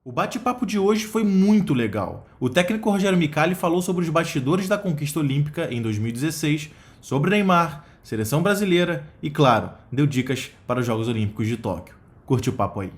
O bate-papo de hoje foi muito legal. O técnico Rogério Micali falou sobre os bastidores da conquista olímpica em 2016, sobre Neymar, seleção brasileira e, claro, deu dicas para os Jogos Olímpicos de Tóquio. Curte o papo aí.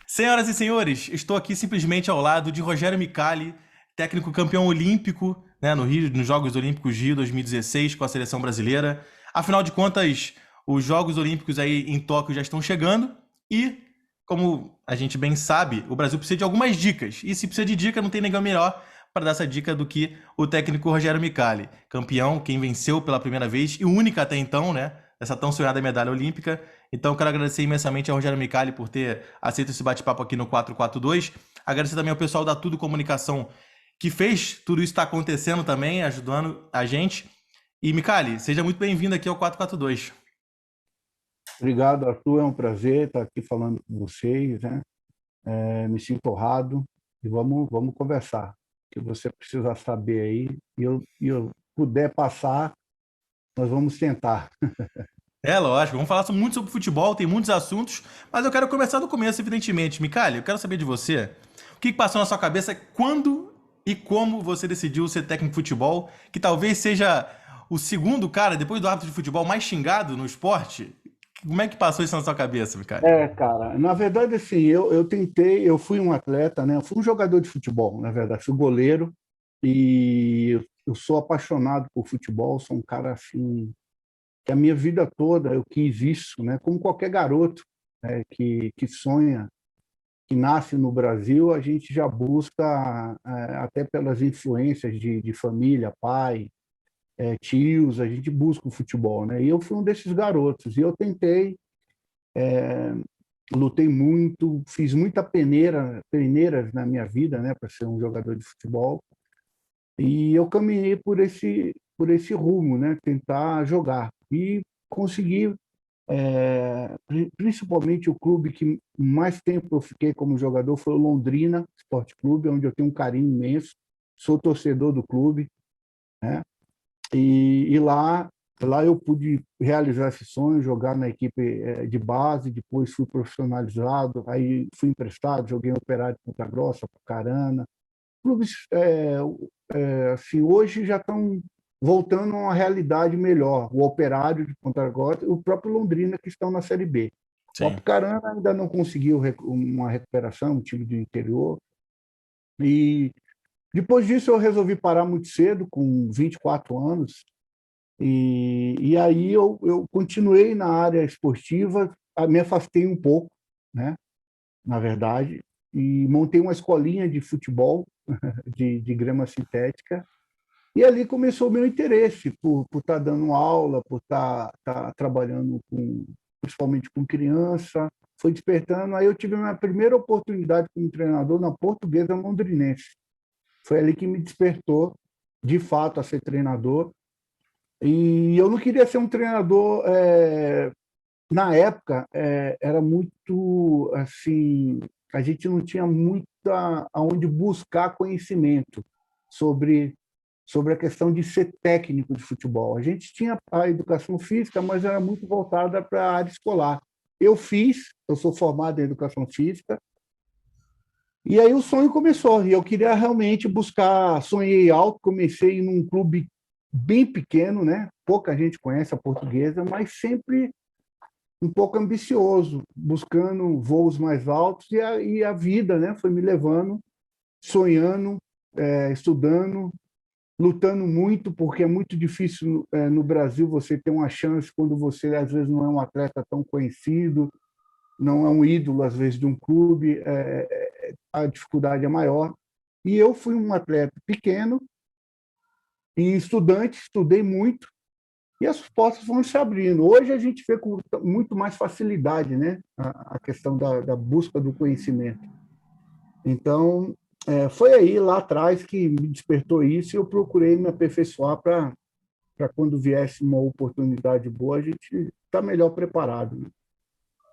Senhoras e senhores, estou aqui simplesmente ao lado de Rogério Micali, técnico campeão olímpico, né, no Rio, nos Jogos Olímpicos de Rio 2016 com a seleção brasileira. Afinal de contas, os Jogos Olímpicos aí em Tóquio já estão chegando e, como a gente bem sabe, o Brasil precisa de algumas dicas. E se precisa de dica, não tem ninguém melhor para dar essa dica do que o técnico Rogério Micali, campeão, quem venceu pela primeira vez e única até então, né, dessa tão sonhada medalha olímpica. Então, eu quero agradecer imensamente ao Rogério Micali por ter aceito esse bate-papo aqui no 442. Agradecer também ao pessoal da Tudo Comunicação, que fez tudo isso estar acontecendo também, ajudando a gente. E, Micali, seja muito bem-vindo aqui ao 442. Obrigado, Arthur. É um prazer estar aqui falando com vocês, né? Me sinto honrado e vamos conversar. O que você precisa saber aí e eu puder passar, nós vamos tentar. É, lógico, vamos falar muito sobre futebol, tem muitos assuntos, mas eu quero começar do começo, evidentemente. Micali, eu quero saber de você, o que passou na sua cabeça quando e como você decidiu ser técnico de futebol, que talvez seja o segundo cara, depois do árbitro de futebol, mais xingado no esporte? Como é que passou isso na sua cabeça, Micali? Cara, na verdade, assim, eu fui um atleta, né? Eu fui um jogador de futebol, na verdade, fui goleiro e eu sou apaixonado por futebol, sou um cara, assim, que a minha vida toda eu quis isso, né? Como qualquer garoto, né, que sonha, que nasce no Brasil, a gente já busca, até pelas influências de família, pai, tios, a gente busca o futebol, né? E eu fui um desses garotos, e eu tentei, lutei muito, fiz muita peneiras na minha vida, né, para ser um jogador de futebol, e eu caminhei por esse rumo, né, tentar jogar, e consegui, principalmente o clube que mais tempo eu fiquei como jogador foi o Londrina Esporte Clube, onde eu tenho um carinho imenso, sou torcedor do clube, né? E lá eu pude realizar esse sonho, jogar na equipe de base, depois fui profissionalizado, aí fui emprestado, joguei no Operário de Ponta Grossa, Pucarana. Clubes, assim, hoje já estão voltando a uma realidade melhor. O Operário de Ponta Grossa e o próprio Londrina, que estão na Série B. O Sim. Apucarana ainda não conseguiu uma recuperação, um time do interior. E depois disso eu resolvi parar muito cedo, com 24 anos, e aí eu continuei na área esportiva, me afastei um pouco, né, na verdade, e montei uma escolinha de futebol, de grama sintética, e ali começou o meu interesse por estar dando aula, por estar trabalhando principalmente com criança, foi despertando. Aí eu tive a minha primeira oportunidade como treinador na Portuguesa Londrinense. Foi ali que me despertou, de fato, a ser treinador. E eu não queria ser um treinador. Na época, era muito assim, a gente não tinha muita aonde buscar conhecimento sobre sobre a questão de ser técnico de futebol. A gente tinha a educação física, mas era muito voltada para a área escolar. Eu sou formado em educação física, e aí o sonho começou, e eu queria realmente buscar, sonhei alto, comecei num clube bem pequeno, né? Pouca gente conhece a Portuguesa, mas sempre um pouco ambicioso, buscando voos mais altos, e a vida, né, foi me levando, sonhando, estudando, lutando muito, porque é muito difícil no Brasil você ter uma chance quando você, às vezes, não é um atleta tão conhecido, não é um ídolo, às vezes, de um clube, a dificuldade é maior. E eu fui um atleta pequeno e estudante, estudei muito, e as portas vão se abrindo. Hoje a gente vê com muito mais facilidade, né, a questão da busca do conhecimento. Então, foi aí, lá atrás, que me despertou isso, e eu procurei me aperfeiçoar para quando viesse uma oportunidade boa, a gente está melhor preparado, né?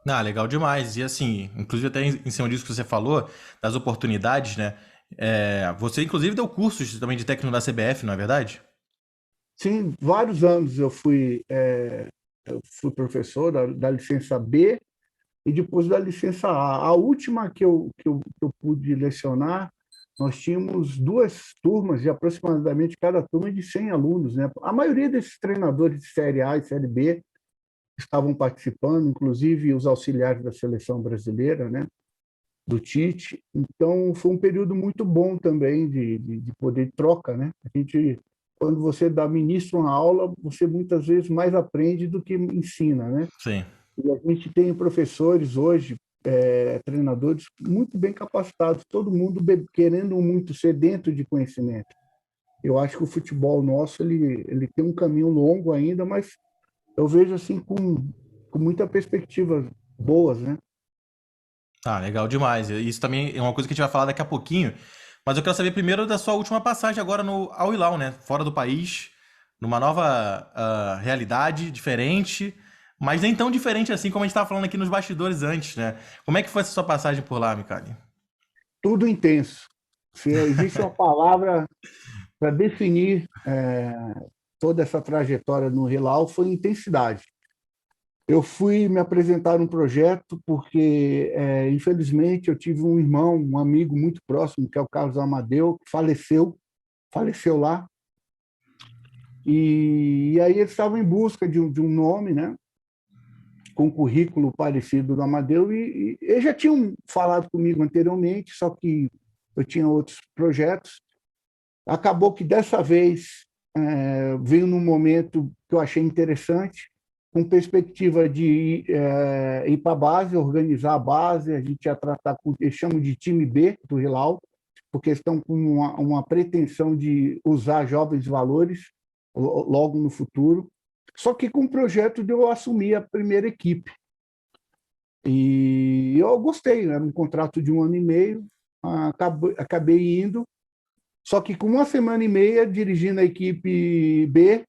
Ah, legal demais. E assim, inclusive até em cima disso que você falou, das oportunidades, né? Você inclusive deu cursos também de técnico da CBF, não é verdade? Sim, vários anos eu fui professor da licença B e depois da licença A. A última que eu pude lecionar, nós tínhamos duas turmas de aproximadamente cada turma de 100 alunos, né? A maioria desses treinadores de Série A e Série B estavam participando, inclusive os auxiliares da seleção brasileira, né? Do Tite. Então, foi um período muito bom também de poder troca, né? A gente, quando você ministra uma aula, você muitas vezes mais aprende do que ensina, né? Sim. E a gente tem professores hoje, treinadores muito bem capacitados, todo mundo querendo muito ser dentro de conhecimento. Eu acho que o futebol nosso ele tem um caminho longo ainda, mas eu vejo assim com muita perspectiva boas, né? Ah, legal demais. Isso também é uma coisa que a gente vai falar daqui a pouquinho. Mas eu quero saber primeiro da sua última passagem agora no Al Hilal, né? Fora do país, numa nova realidade, diferente, mas nem tão diferente assim como a gente estava falando aqui nos bastidores antes, né? Como é que foi essa sua passagem por lá, Micali? Tudo intenso. Se existe uma palavra para definir toda essa trajetória no Hilal, foi intensidade. Eu fui me apresentar um projeto porque, infelizmente, eu tive um irmão, um amigo muito próximo, que é o Carlos Amadeu, que faleceu lá. E aí eles estavam em busca de um nome, né, com um currículo parecido do Amadeu, e eles já tinham falado comigo anteriormente, só que eu tinha outros projetos. Acabou que dessa vez veio num momento que eu achei interessante, com perspectiva de ir para a base, organizar a base, a gente ia tratar com, eles chamam de time B do Hilal, porque estão com uma pretensão de usar jovens valores logo no futuro, só que com o projeto de eu assumir a primeira equipe. E eu gostei, era um contrato de 1 ano e meio, acabei indo, só que com 1 semana e meia dirigindo a equipe B,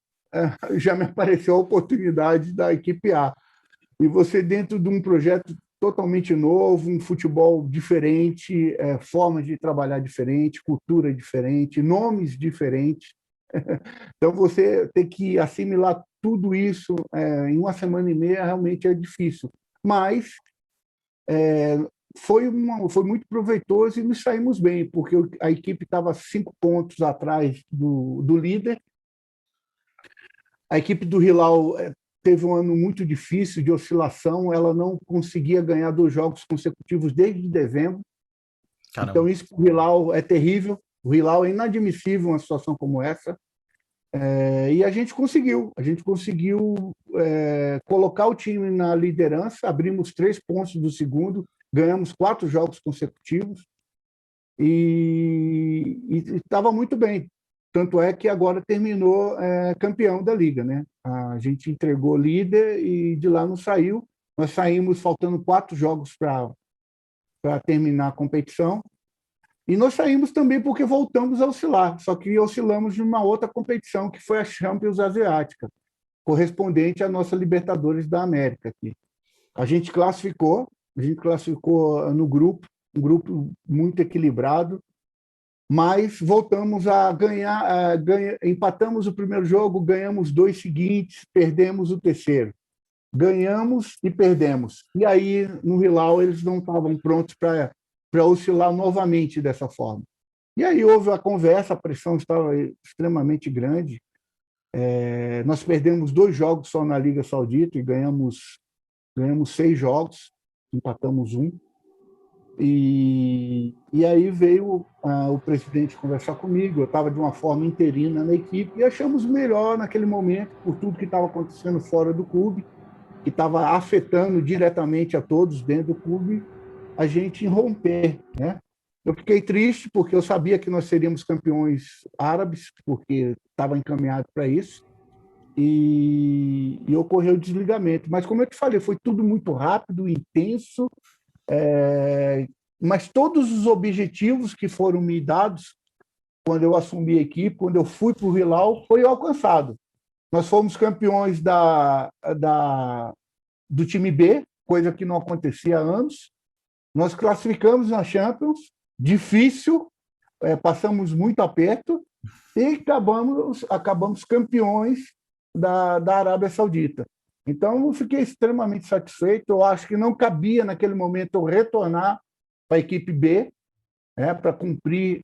já me apareceu a oportunidade da equipe A. E você dentro de um projeto totalmente novo, um futebol diferente, formas de trabalhar diferente, cultura diferente, nomes diferentes. Então você ter que assimilar tudo isso em 1 semana e meia realmente é difícil. Mas foi muito proveitoso e nos saímos bem, porque a equipe estava 5 pontos atrás do líder. A equipe do Hilal teve um ano muito difícil de oscilação, ela não conseguia ganhar 2 jogos consecutivos desde dezembro. Caramba. Então, isso para o Hilal é terrível. O Hilal é inadmissível uma situação como essa. E a gente conseguiu colocar o time na liderança, abrimos 3 pontos do segundo, ganhamos 4 jogos consecutivos e estava muito bem. Tanto é que agora terminou campeão da liga, né? A gente entregou líder e de lá não saiu. Nós saímos faltando 4 jogos para terminar a competição. E nós saímos também porque voltamos a oscilar, só que oscilamos numa outra competição, que foi a Champions Asiática, correspondente à nossa Libertadores da América aqui. A gente classificou no grupo, um grupo muito equilibrado, mas voltamos a ganhar, empatamos o primeiro jogo, ganhamos 2 seguintes, perdemos o terceiro. Ganhamos e perdemos. E aí, no Hilal, eles não estavam prontos para oscilar novamente dessa forma. E aí houve a conversa, a pressão estava extremamente grande. Nós perdemos 2 jogos só na Liga Saudita e ganhamos 6 jogos, empatamos um. E aí veio o presidente conversar comigo, eu estava de uma forma interina na equipe e achamos melhor naquele momento, por tudo que estava acontecendo fora do clube, que estava afetando diretamente a todos dentro do clube, a gente romper, né? Eu fiquei triste porque eu sabia que nós seríamos campeões árabes, porque estava encaminhado para isso, e ocorreu o desligamento. Mas, como eu te falei, foi tudo muito rápido, intenso, mas todos os objetivos que foram me dados quando eu assumi a equipe, quando eu fui para o Hilal, foi alcançado. Nós fomos campeões do time B, coisa que não acontecia há anos. Nós classificamos na Champions, difícil, passamos muito aperto, e acabamos campeões da Arábia Saudita. Então, eu fiquei extremamente satisfeito. Eu acho que não cabia, naquele momento, eu retornar para a equipe B, para cumprir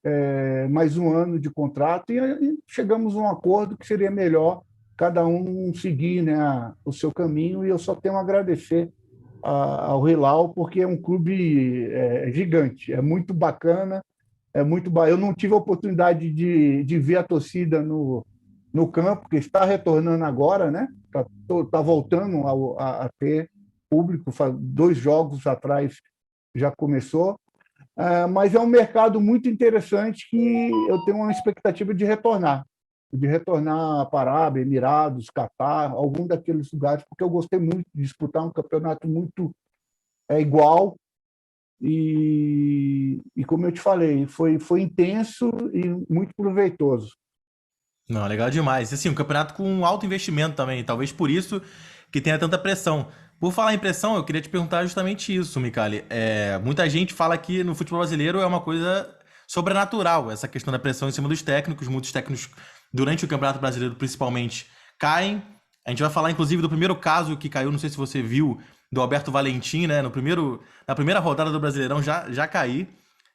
mais um ano de contrato, e chegamos a um acordo que seria melhor cada um seguir, né, o seu caminho, e eu só tenho a agradecer ao Hilal, porque é um clube gigante, é muito bacana, eu não tive a oportunidade de ver a torcida no campo, que está retornando agora, né? Tá voltando a ter público, 2 jogos atrás já começou. Mas é um mercado muito interessante que eu tenho uma expectativa de retornar para a Arábia, Emirados, Catar, algum daqueles lugares, porque eu gostei muito de disputar um campeonato muito igual, e como eu te falei, foi intenso e muito proveitoso. Não, legal demais. Assim, um campeonato com alto investimento também, talvez por isso que tenha tanta pressão. Por falar em pressão, eu queria te perguntar justamente isso, Micali. Muita gente fala que no futebol brasileiro é uma coisa sobrenatural, essa questão da pressão em cima dos técnicos. Muitos técnicos, durante o Campeonato Brasileiro principalmente, caem. A gente vai falar, inclusive, do primeiro caso que caiu, não sei se você viu, do Alberto Valentim, né? Na primeira rodada do Brasileirão já caí.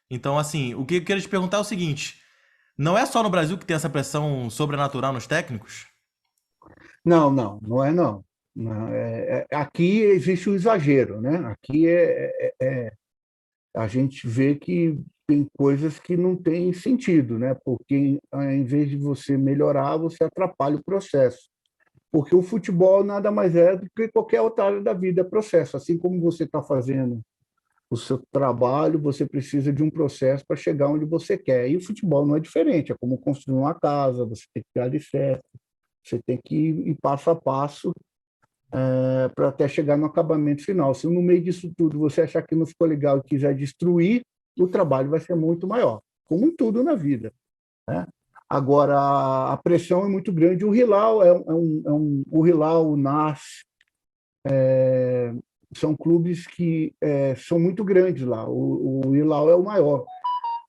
Então, assim, o que eu queria te perguntar é o seguinte: não é só no Brasil que tem essa pressão sobrenatural nos técnicos? Não, não, não é não. Não, aqui existe o exagero, né? Aqui a gente vê que tem coisas que não têm sentido, né? Porque em vez de você melhorar, você atrapalha o processo. Porque o futebol nada mais é do que qualquer outra área da vida, é processo. Assim como você está fazendo o seu trabalho, você precisa de um processo para chegar onde você quer. E o futebol não é diferente, é como construir uma casa, você tem que ter alicerce, você tem que ir passo a passo para até chegar no acabamento final. Se no meio disso tudo você achar que não ficou legal e quiser destruir, o trabalho vai ser muito maior, como tudo na vida, né? Agora, a pressão é muito grande. O Hilal o Hilal, o Nas, são clubes que são muito grandes lá. O Hilal é o maior.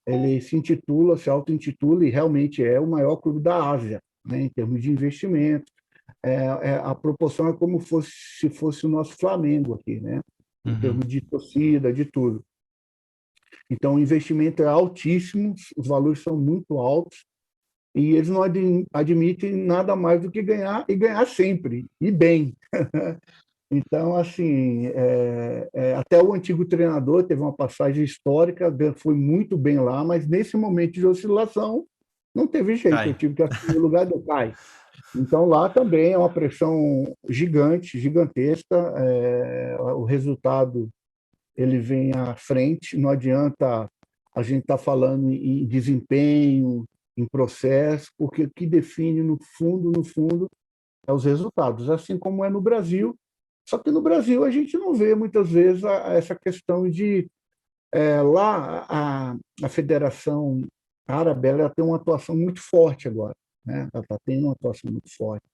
Ele se auto-intitula e realmente é o maior clube da Ásia, né, em termos de investimento. A proporção é como se fosse o nosso Flamengo aqui, né, em Uhum. termos de torcida, de tudo. Então, o investimento é altíssimo, os valores são muito altos, e eles não admitem nada mais do que ganhar, e ganhar sempre, e bem. Então, assim, até o antigo treinador teve uma passagem histórica, foi muito bem lá, mas nesse momento de oscilação, não teve jeito, eu Cai. tive que assumir o lugar do Caio. Então, lá também é uma pressão gigante, gigantesca, o resultado ele vem à frente, não adianta a gente estar falando em desempenho, em processo, porque o que define no fundo, é os resultados, assim como é no Brasil. Só que no Brasil a gente não vê muitas vezes essa questão de lá a Federação Árabe ela tem uma atuação muito forte agora, né? Ela está tendo uma atuação muito forte.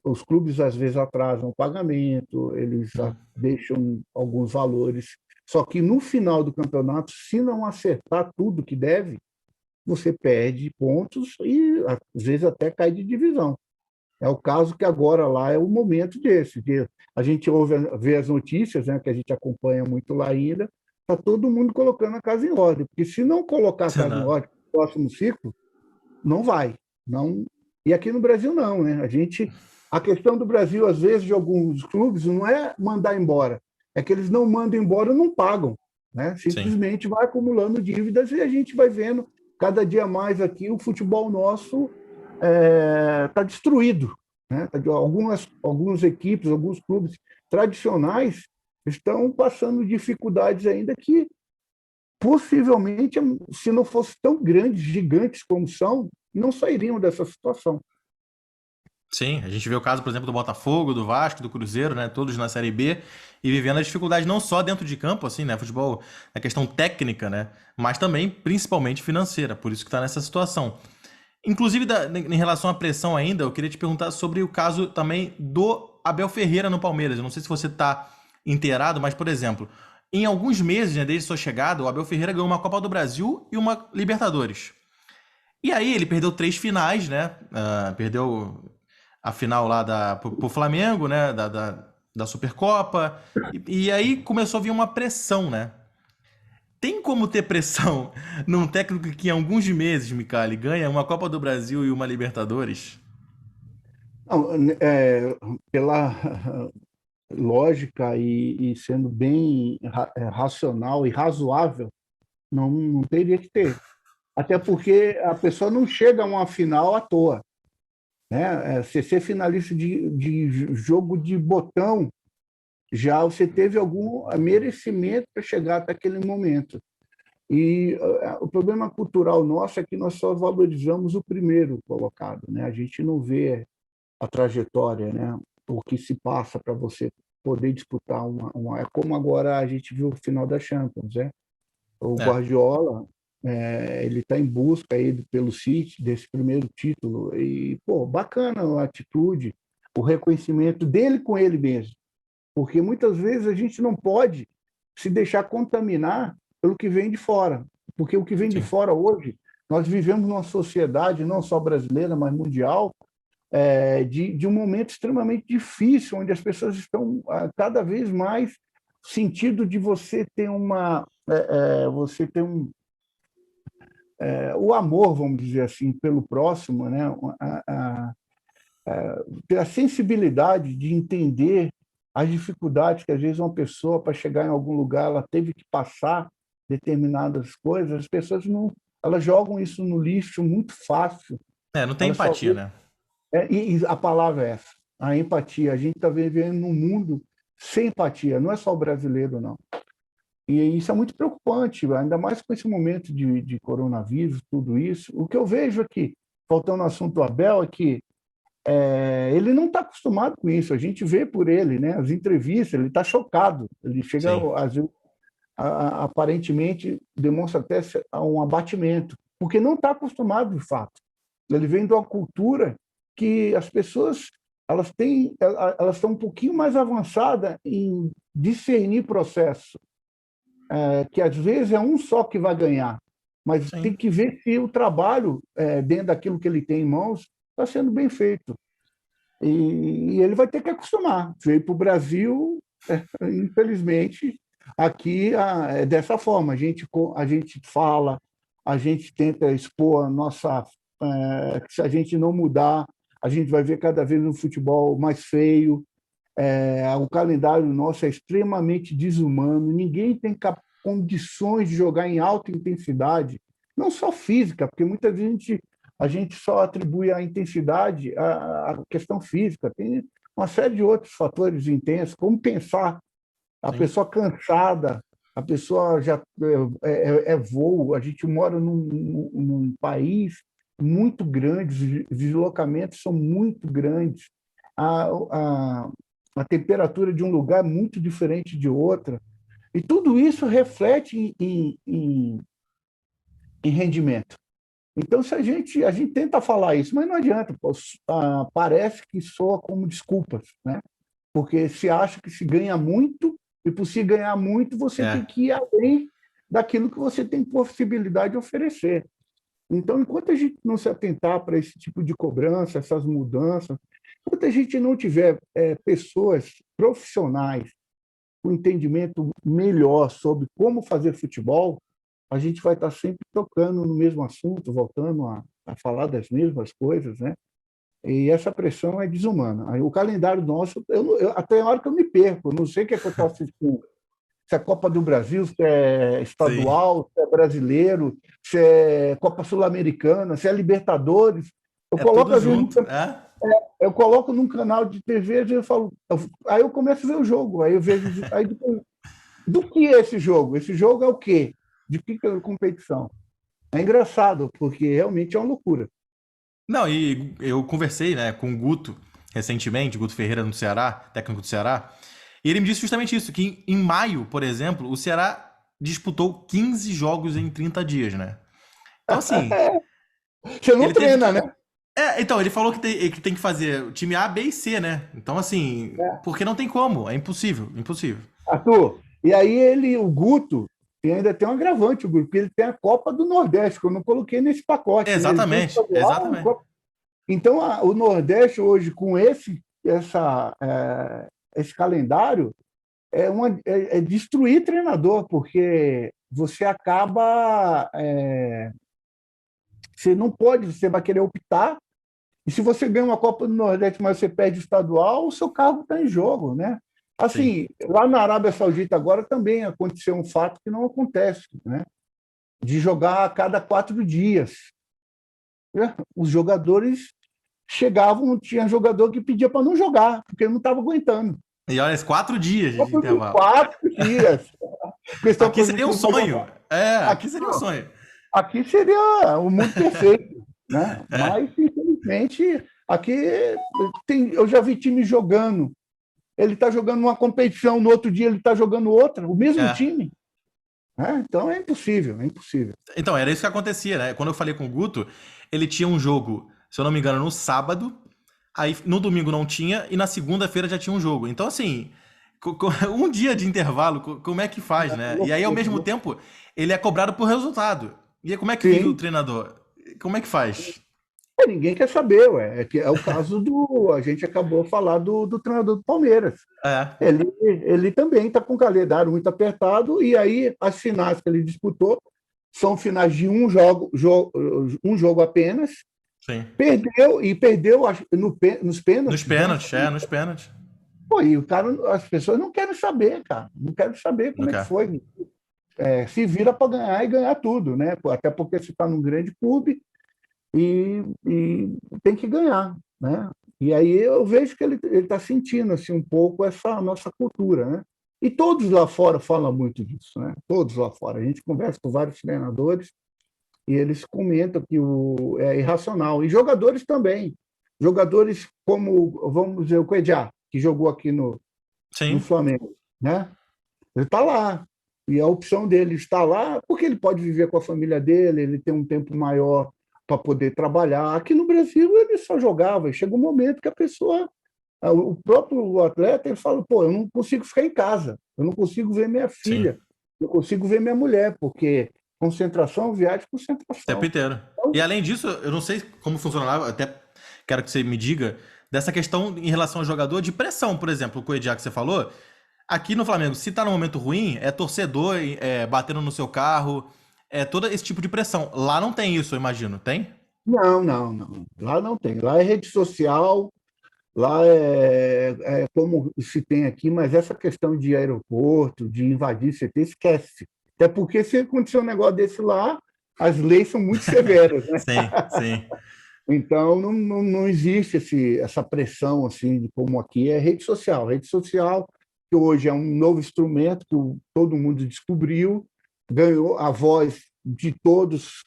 Os clubes às vezes atrasam o pagamento, eles Uhum. deixam alguns valores. Só que no final do campeonato, se não acertar tudo que deve, você perde pontos e às vezes até cai de divisão. É o caso que agora lá é o momento desse. A gente vê as notícias, né, que a gente acompanha muito lá ainda, está todo mundo colocando a casa em ordem, porque se não colocar a casa em Não. ordem no próximo ciclo, não vai. Não. E aqui no Brasil não, né? A questão do Brasil, às vezes, de alguns clubes, não é mandar embora, é que eles não mandam embora, não pagam, né? Sim. Simplesmente vai acumulando dívidas e a gente vai vendo cada dia mais aqui o futebol nosso está destruído, né? Algumas equipes, alguns clubes tradicionais estão passando dificuldades ainda que possivelmente, se não fossem tão grandes, gigantes como são, não sairiam dessa situação. Sim, a gente vê o caso, por exemplo, do Botafogo, do Vasco, do Cruzeiro, né? Todos na Série B e vivendo a dificuldade não só dentro de campo, assim, né? Futebol, a questão técnica, né? Mas também, principalmente, financeira. Por isso que está nessa situação. Inclusive, em relação à pressão ainda, eu queria te perguntar sobre o caso também do Abel Ferreira no Palmeiras. Eu não sei se você está inteirado, mas, por exemplo, em alguns meses, né, desde sua chegada, o Abel Ferreira ganhou uma Copa do Brasil e uma Libertadores. E aí ele perdeu 3 finais, né? Perdeu a final lá pro Flamengo, né? Da Supercopa. E aí começou a vir uma pressão, né? Tem como ter pressão num técnico que em alguns meses, Micali, ganha uma Copa do Brasil e uma Libertadores? Não, pela lógica e sendo bem racional e razoável, não teria que ter. Até porque a pessoa não chega a uma final à toa. Né? Você ser finalista de jogo de botão, já você teve algum merecimento para chegar até aquele momento. E o problema cultural nosso é que nós só valorizamos o primeiro colocado, né? A gente não vê a trajetória, né? O que se passa para você poder disputar É como agora a gente viu o final da Champions, né? O É, Guardiola, ele está em busca aí pelo City desse primeiro título e pô, bacana a atitude, o reconhecimento dele com ele mesmo, porque muitas vezes a gente não pode se deixar contaminar pelo que vem de fora, porque o que vem de sim. fora hoje, nós vivemos numa sociedade não só brasileira, mas mundial, de um momento extremamente difícil, onde as pessoas estão cada vez mais sentido de você ter você ter o amor, vamos dizer assim, pelo próximo, né? Ter a sensibilidade de entender as dificuldades que às vezes uma pessoa para chegar em algum lugar ela teve que passar determinadas coisas, as pessoas não, elas jogam isso no lixo muito fácil. Não tem Elas só empatia, vê, né? e a palavra é essa, a empatia. A gente está vivendo num mundo sem empatia, não é só o brasileiro, não. E isso é muito preocupante, ainda mais com esse momento de coronavírus, tudo isso. O que eu vejo aqui, faltando o assunto Abel, é que ele não está acostumado com isso. A gente vê por ele, né? As entrevistas, ele está chocado. Ele chega, Sim. às vezes, aparentemente, demonstra até um abatimento, porque não está acostumado, de fato. Ele vem de uma cultura que as pessoas elas estão um pouquinho mais avançadas em discernir processo, que às vezes é um só que vai ganhar, mas tem Sim. que ver se o trabalho, dentro daquilo que ele tem em mãos, está sendo bem feito. E ele vai ter que acostumar. Veio para o Brasil, infelizmente, aqui é dessa forma. A gente fala, a gente tenta expor a nossa. Se a gente não mudar, a gente vai ver cada vez um futebol mais feio. O calendário nosso é extremamente desumano. Ninguém tem condições de jogar em alta intensidade, não só física, porque muita gente a gente só atribui a intensidade à questão física. Tem uma série de outros fatores intensos, como pensar, a Sim. pessoa cansada, a pessoa já voo, a gente mora num país muito grande, os deslocamentos são muito grandes, a, a, a temperatura de um lugar é muito diferente de outra, e tudo isso reflete em rendimento. Então, se a gente tenta falar isso, mas não adianta, parece que soa como desculpas, né? Porque se acha que se ganha muito, e por se ganhar muito, você tem É. que ir além daquilo que você tem possibilidade de oferecer. Então, enquanto a gente não se atentar para esse tipo de cobrança, essas mudanças, enquanto a gente não tiver pessoas profissionais com entendimento melhor sobre como fazer futebol, a gente vai estar sempre tocando no mesmo assunto, voltando a falar das mesmas coisas, né? E essa pressão é desumana. Aí, o calendário nosso, até a hora que eu me perco, eu não sei o que é que eu estou assistindo. Se é Copa do Brasil, se é Sim. estadual, se é brasileiro, se é Copa Sul-Americana, se é Libertadores. Eu É coloco, tudo às vezes, junto. É? eu coloco num canal de TV, às vezes eu falo, aí eu começo a ver o jogo, aí eu vejo, aí depois, do que é esse jogo? Esse jogo é o quê? De que é a competição? É engraçado, porque realmente é uma loucura. Não, e eu conversei, né, com o Guto recentemente, Guto Ferreira no Ceará, técnico do Ceará, e ele me disse justamente isso, que em maio, por exemplo, o Ceará disputou 15 jogos em 30 dias, né? Então, assim, Você não ele teve treina, que. né? Então, ele falou que tem que fazer o time A, B e C, né? Então, assim, porque não tem como, é impossível, impossível. Arthur, e aí o Guto, E ainda tem um agravante o grupo, porque ele tem a Copa do Nordeste, que eu não coloquei nesse pacote. Né? Exatamente, exatamente. Então, o Nordeste hoje, com esse calendário, é destruir treinador, porque você acaba. Você não pode, você vai querer optar. E se você ganha uma Copa do Nordeste, mas você perde o estadual, o seu cargo está em jogo, né? Assim, lá na Arábia Saudita agora também aconteceu um fato que não acontece, né? De jogar a cada 4 dias. Os jogadores chegavam, tinha jogador que pedia para não jogar, porque não estava aguentando. E olha, 4 dias de intervalo. 4 dias. Aqui seria um sonho. Aqui seria um sonho. Aqui seria o mundo perfeito, né? Mas, infelizmente, aqui eu já vi time jogando. Ele está jogando uma competição, no outro dia ele está jogando outra, o mesmo time. Então é impossível, é impossível. Então, era isso que acontecia, né? Quando eu falei com o Guto, ele tinha um jogo, se eu não me engano, no sábado, aí no domingo não tinha, e na segunda-feira já tinha um jogo. Então, assim, um dia de intervalo, como é que faz, né? E aí, ao mesmo tempo, ele é cobrado por resultado. E aí, como é que vive o treinador? Como é que faz? Ninguém quer saber, ué. É o caso a gente acabou de falar do treinador do Palmeiras. Ele também está com o calendário muito apertado, e aí as finais que ele disputou são finais de um jogo apenas. Sim. Perdeu nos pênaltis. Nos pênaltis. Pô, e as pessoas não querem saber, cara. Não querem saber como é que foi. Se vira para ganhar e ganhar tudo, né? Até porque você está num grande clube e tem que ganhar, né? E aí eu vejo que ele está sentindo assim, um pouco essa nossa cultura, né? E todos lá fora falam muito disso, né? Todos lá fora. A gente conversa com vários treinadores e eles comentam que é irracional. E jogadores também. Jogadores como, vamos dizer, o Cuejá, que jogou aqui no Flamengo, né? Ele está lá. E a opção dele está lá porque ele pode viver com a família dele, ele tem um tempo maior para poder trabalhar. Aqui no Brasil ele só jogava, e chega um momento que a pessoa, o próprio atleta, ele fala, pô, eu não consigo ficar em casa, eu não consigo ver minha filha, eu consigo ver minha mulher, porque concentração, viagem, concentração. O tempo inteiro. E além disso, eu não sei como funciona lá, até quero que você me diga, dessa questão em relação ao jogador de pressão, por exemplo, o Cuejá que você falou, aqui no Flamengo, se tá num momento ruim, é torcedor batendo no seu carro, todo esse tipo de pressão. Lá não tem isso, eu imagino, tem? Não. Lá não tem. Lá é rede social, lá é como se tem aqui, mas essa questão de aeroporto, de invadir CT, esquece. Até porque se acontecer um negócio desse lá, as leis são muito severas, né? Sim. Então não existe essa pressão assim, como aqui é rede social. Rede social, que hoje é um novo instrumento que todo mundo descobriu, ganhou a voz de todos,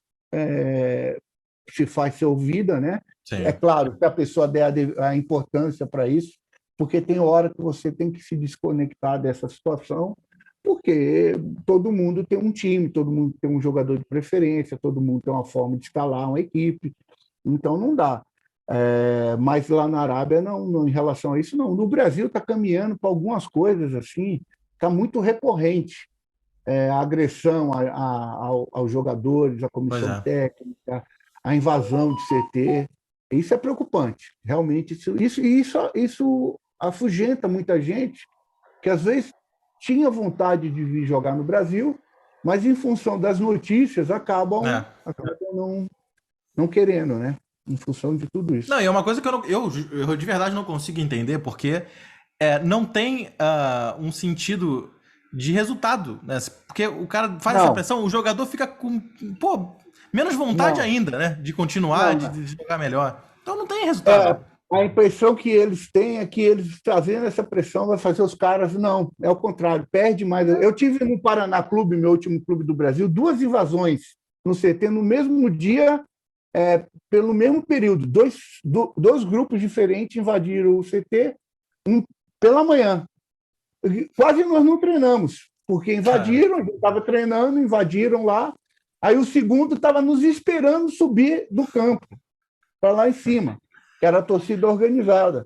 se faz ser ouvida, né? Sim. É claro que a pessoa der a importância para isso, porque tem hora que você tem que se desconectar dessa situação, porque todo mundo tem um time, todo mundo tem um jogador de preferência, todo mundo tem uma forma de escalar uma equipe, então não dá. Mas lá na Arábia, não, em relação a isso, não. No Brasil está caminhando para algumas coisas assim, está muito recorrente. A agressão aos jogadores, à comissão técnica, a invasão de CT. Isso é preocupante, realmente. Isso afugenta muita gente que, às vezes, tinha vontade de vir jogar no Brasil, mas, em função das notícias, acabam não querendo, né? Em função de tudo isso. Não, e é uma coisa que eu de verdade não consigo entender, porque não tem um sentido de resultado, né? Porque o cara faz essa pressão, o jogador fica com menos vontade ainda, né? De continuar, de jogar melhor. Então não tem resultado. A impressão que eles têm é que eles fazendo essa pressão vai fazer os caras... Não, é o contrário, perde mais. Eu tive no Paraná Clube, meu último clube do Brasil, 2 invasões no CT no mesmo dia, pelo mesmo período. Dois grupos diferentes invadiram o CT pela manhã. Quase nós não treinamos, porque invadiram, a gente estava treinando, invadiram lá, aí o segundo estava nos esperando subir do campo, para lá em cima, que era a torcida organizada.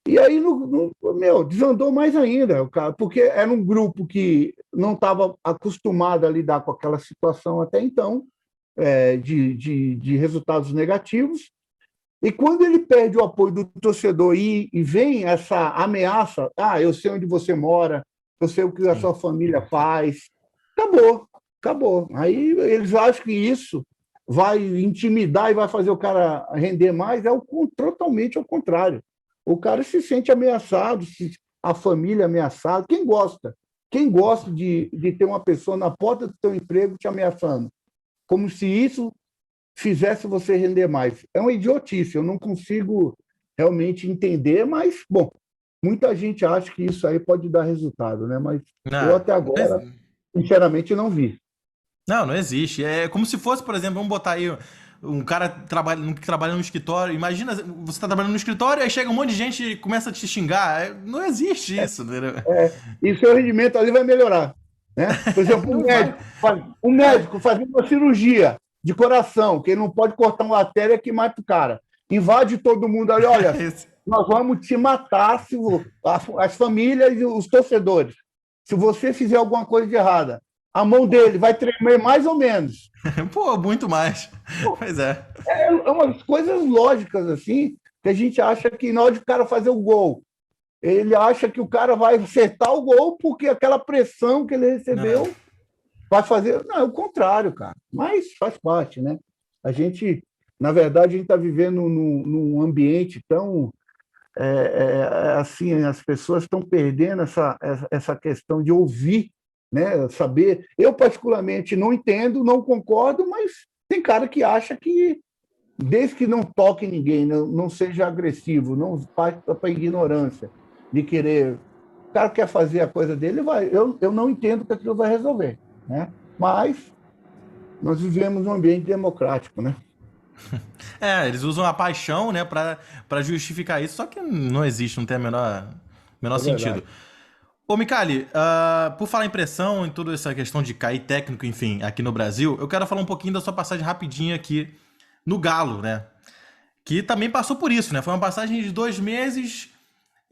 E aí, desandou mais ainda, o cara, porque era um grupo que não estava acostumado a lidar com aquela situação até então, de resultados negativos. E quando ele perde o apoio do torcedor e vem essa ameaça, eu sei onde você mora, eu sei o que a Sim. sua família faz, acabou, acabou. Aí eles acham que isso vai intimidar e vai fazer o cara render mais, totalmente ao contrário. O cara se sente ameaçado, a família ameaçada. Quem gosta? Quem gosta de ter uma pessoa na porta do seu emprego te ameaçando? Como se isso fizesse você render mais. É uma idiotice, eu não consigo realmente entender, mas, bom, muita gente acha que isso aí pode dar resultado, né? Mas eu Não, até agora, sinceramente, não vi. não existe. É como se fosse, por exemplo, vamos botar aí um cara que trabalha no escritório. Imagina, você tá trabalhando no escritório, aí chega um monte de gente e começa a te xingar. Não existe isso, entendeu? E seu rendimento ali vai melhorar, né? Por exemplo, Não vai. um médico fazendo uma cirurgia de coração, que ele não pode cortar uma artéria que mata o cara. Invade todo mundo ali, olha, nós vamos te matar se as famílias e os torcedores. Se você fizer alguma coisa de errada, a mão dele vai tremer mais ou menos. Pô, muito mais. Pois é. É umas coisas lógicas assim, que a gente acha que na hora de o cara fazer o gol, ele acha que o cara vai acertar o gol porque aquela pressão que ele Não. recebeu vai fazer. Não, é o contrário, cara. Mas faz parte, né? A gente, na verdade, a gente está vivendo num ambiente tão. Assim, as pessoas estão perdendo essa questão de ouvir, né? Saber. Eu, particularmente, não entendo, não concordo, mas tem cara que acha que, desde que não toque ninguém, não seja agressivo, não parta para ignorância de querer. O cara quer fazer a coisa dele, vai. Eu não entendo que aquilo vai resolver, né? Mas nós vivemos num ambiente democrático, né? Eles usam a paixão, né, pra justificar isso, só que não existe, não tem a menor É sentido. verdade. Ô, Micali, por falar em pressão e toda essa questão de cair técnico, enfim, aqui no Brasil, eu quero falar um pouquinho da sua passagem rapidinha aqui no Galo, né? Que também passou por isso, né? Foi uma passagem de 2 meses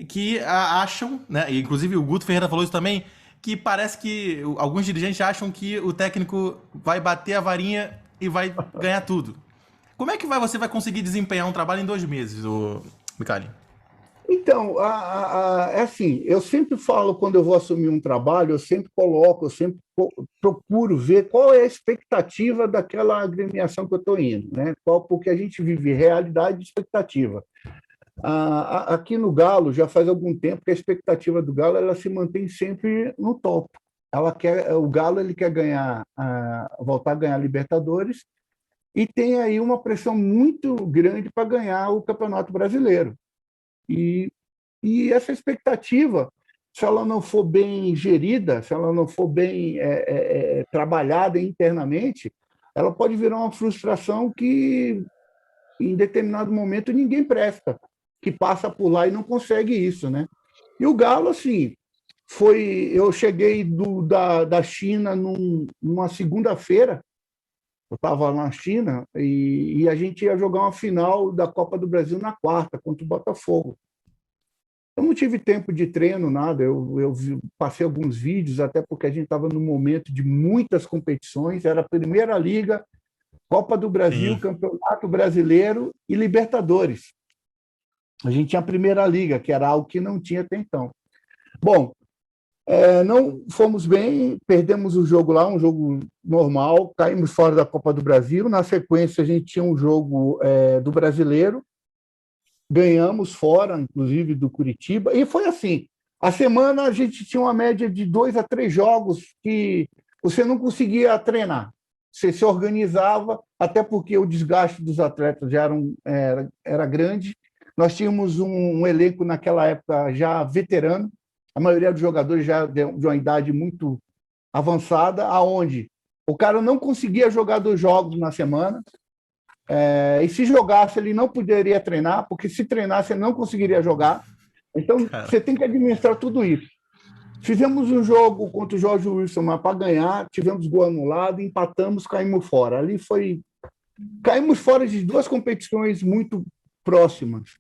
que acham, né? E inclusive o Guto Ferreira falou isso também, que parece que alguns dirigentes acham que o técnico vai bater a varinha e vai ganhar tudo. Como é que você vai conseguir desempenhar um trabalho em 2 meses, ô Micali? Então, é assim, eu sempre falo, quando eu vou assumir um trabalho, eu sempre coloco, eu sempre procuro ver qual é a expectativa daquela agremiação que eu estou indo, né? Porque a gente vive realidade e expectativa. Aqui no Galo, já faz algum tempo que a expectativa do Galo ela se mantém sempre no topo. O Galo ele quer ganhar, voltar a ganhar a Libertadores e tem aí uma pressão muito grande para ganhar o Campeonato Brasileiro. E, essa expectativa, se ela não for bem gerida, se ela não for bem trabalhada internamente, ela pode virar uma frustração que, em determinado momento, ninguém presta, que passa por lá e não consegue isso, né? E o Galo, assim, eu cheguei da China numa segunda-feira, eu estava na China e a gente ia jogar uma final da Copa do Brasil na quarta contra o Botafogo. Eu não tive tempo de treino, nada. Passei alguns vídeos, até porque a gente estava num momento de muitas competições. Era a Primeira Liga, Copa do Brasil, Sim. Campeonato Brasileiro e Libertadores. A gente tinha a Primeira Liga, que era algo que não tinha até então. Bom, não fomos bem, perdemos o jogo lá, um jogo normal, caímos fora da Copa do Brasil. Na sequência, a gente tinha um jogo do Brasileiro, ganhamos fora, inclusive, do Curitiba, e foi assim. A semana a gente tinha uma média de 2 a 3 jogos que você não conseguia treinar. Você se organizava, até porque o desgaste dos atletas já era grande. Nós tínhamos um elenco naquela época já veterano, a maioria dos jogadores já de uma idade muito avançada, aonde o cara não conseguia jogar 2 jogos na semana, e se jogasse, ele não poderia treinar, porque se treinasse, ele não conseguiria jogar. Então, Cara. você tem que administrar tudo isso. Fizemos um jogo contra o Jorge Wilson para ganhar, tivemos gol anulado, empatamos, caímos fora. Caímos fora de 2 competições muito próximas.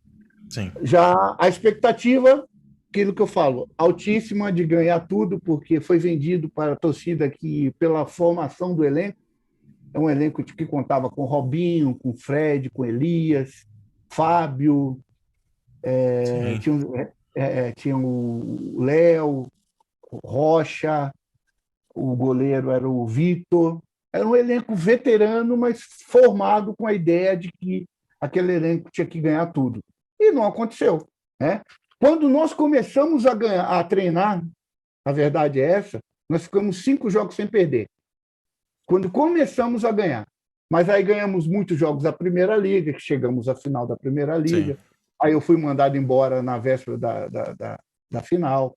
Sim. Já a expectativa, aquilo que eu falo, altíssima de ganhar tudo, porque foi vendido para a torcida que, pela formação do elenco, é um elenco que contava com Robinho, com Fred, com Elias, Fábio, Sim. tinha o Léo, o Rocha, o goleiro era o Vitor. Era um elenco veterano, mas formado com a ideia de que aquele elenco tinha que ganhar tudo. E não aconteceu. Né? Quando nós começamos a treinar, a verdade é essa, nós ficamos 5 jogos sem perder. Quando começamos a ganhar. Mas aí ganhamos muitos jogos da Primeira Liga, que chegamos à final da Primeira Sim. Liga. Aí eu fui mandado embora na véspera da final.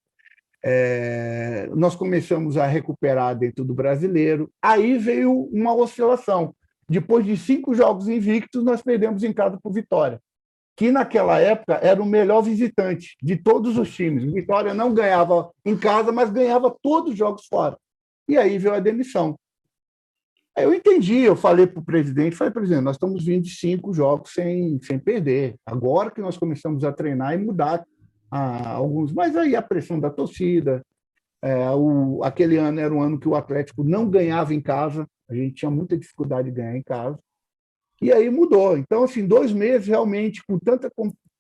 Nós começamos a recuperar dentro do brasileiro. Aí veio uma oscilação. Depois de 5 jogos invictos, nós perdemos em casa por Vitória, que naquela época era o melhor visitante de todos os times. Vitória não ganhava em casa, mas ganhava todos os jogos fora. E aí veio a demissão. Aí eu entendi, eu falei para o presidente, presidente, nós estamos vindo de 5 jogos sem perder. Agora que nós começamos a treinar e mudar alguns. Mas aí a pressão da torcida, aquele ano era um ano que o Atlético não ganhava em casa, a gente tinha muita dificuldade de ganhar em casa, e aí mudou. Então, assim, 2 meses realmente, com